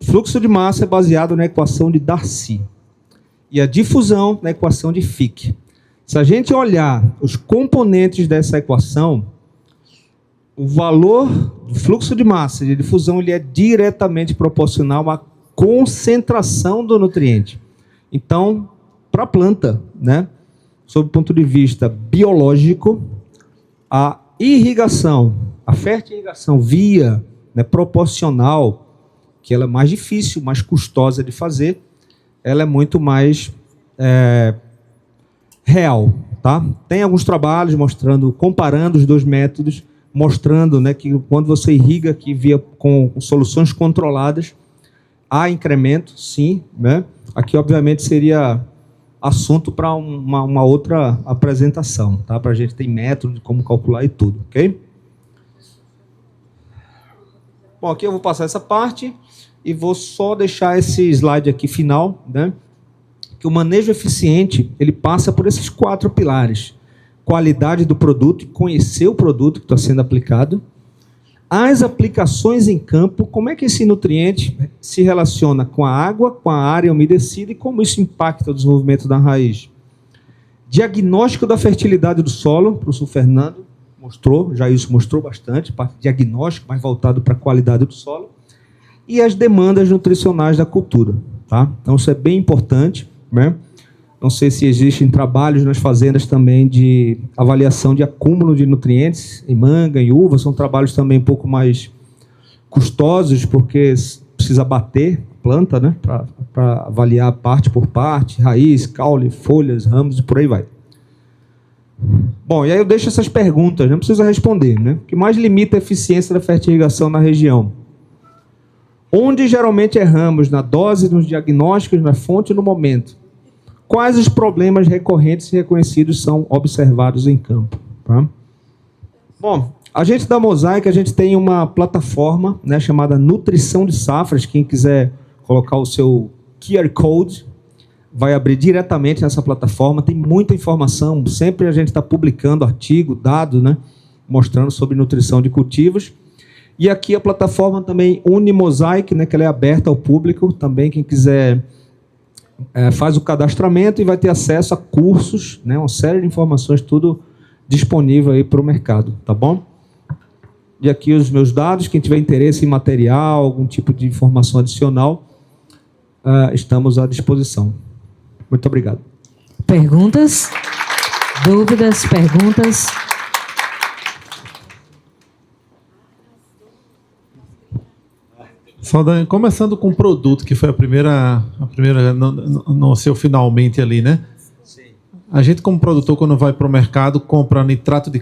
S1: fluxo de massa é baseado na equação de Darcy e a difusão na equação de Fick. Se a gente olhar os componentes dessa equação, o valor do fluxo de massa e de difusão ele é diretamente proporcional à concentração do nutriente. Então, para a planta, né, sob o ponto de vista biológico, a irrigação, a fertirrigação via, né, proporcional, que ela é mais difícil, mais custosa de fazer, ela é muito mais real, tá? Tem alguns trabalhos mostrando, comparando os dois métodos, mostrando, né, que quando você irriga aqui via com soluções controladas, há incremento, sim, né? Aqui, obviamente, seria assunto para uma outra apresentação, tá? Para a gente ter método de como calcular e tudo, ok? Bom, aqui eu vou passar essa parte e vou só deixar esse slide aqui final, né? Que o manejo eficiente, ele passa por esses 4 pilares: qualidade do produto, conhecer o produto que está sendo aplicado, as aplicações em campo, como é que esse nutriente se relaciona com a água, com a área umedecida e como isso impacta o desenvolvimento da raiz. Diagnóstico da fertilidade do solo, o professor Fernando mostrou, já isso mostrou bastante, parte de diagnóstico mais voltado para a qualidade do solo, e as demandas nutricionais da cultura, tá? Então isso é bem importante, né? Não sei se existem trabalhos nas fazendas também de avaliação de acúmulo de nutrientes em manga, em uva, são trabalhos também um pouco mais custosos, porque precisa bater a planta, né, para avaliar parte por parte, raiz, caule, folhas, ramos e por aí vai. Bom, e aí eu deixo essas perguntas, não precisa responder, né? O que mais limita a eficiência da fertirrigação na região? Onde geralmente erramos? Na dose, nos diagnósticos, na fonte e no momento. Quais os problemas recorrentes e reconhecidos são observados em campo? Tá? Bom, a gente da Mosaic, a gente tem uma plataforma, né, chamada Nutrição de Safras. Quem quiser colocar o seu QR Code, vai abrir diretamente nessa plataforma. Tem muita informação, sempre a gente está publicando artigo, dado, né, mostrando sobre nutrição de cultivos. E aqui a plataforma também Unimosaic, né, que ela é aberta ao público, também quem quiser faz o cadastramento e vai ter acesso a cursos, né, uma série de informações, tudo disponível aí para o mercado, tá bom? E aqui os meus dados, quem tiver interesse em material, algum tipo de informação adicional, estamos à disposição. Muito obrigado.
S6: Perguntas? Dúvidas? Perguntas?
S7: Saldanha, começando com o produto, que foi a primeira no seu finalmente ali, né? Sim. A gente, como produtor, quando vai para o mercado, compra nitrato de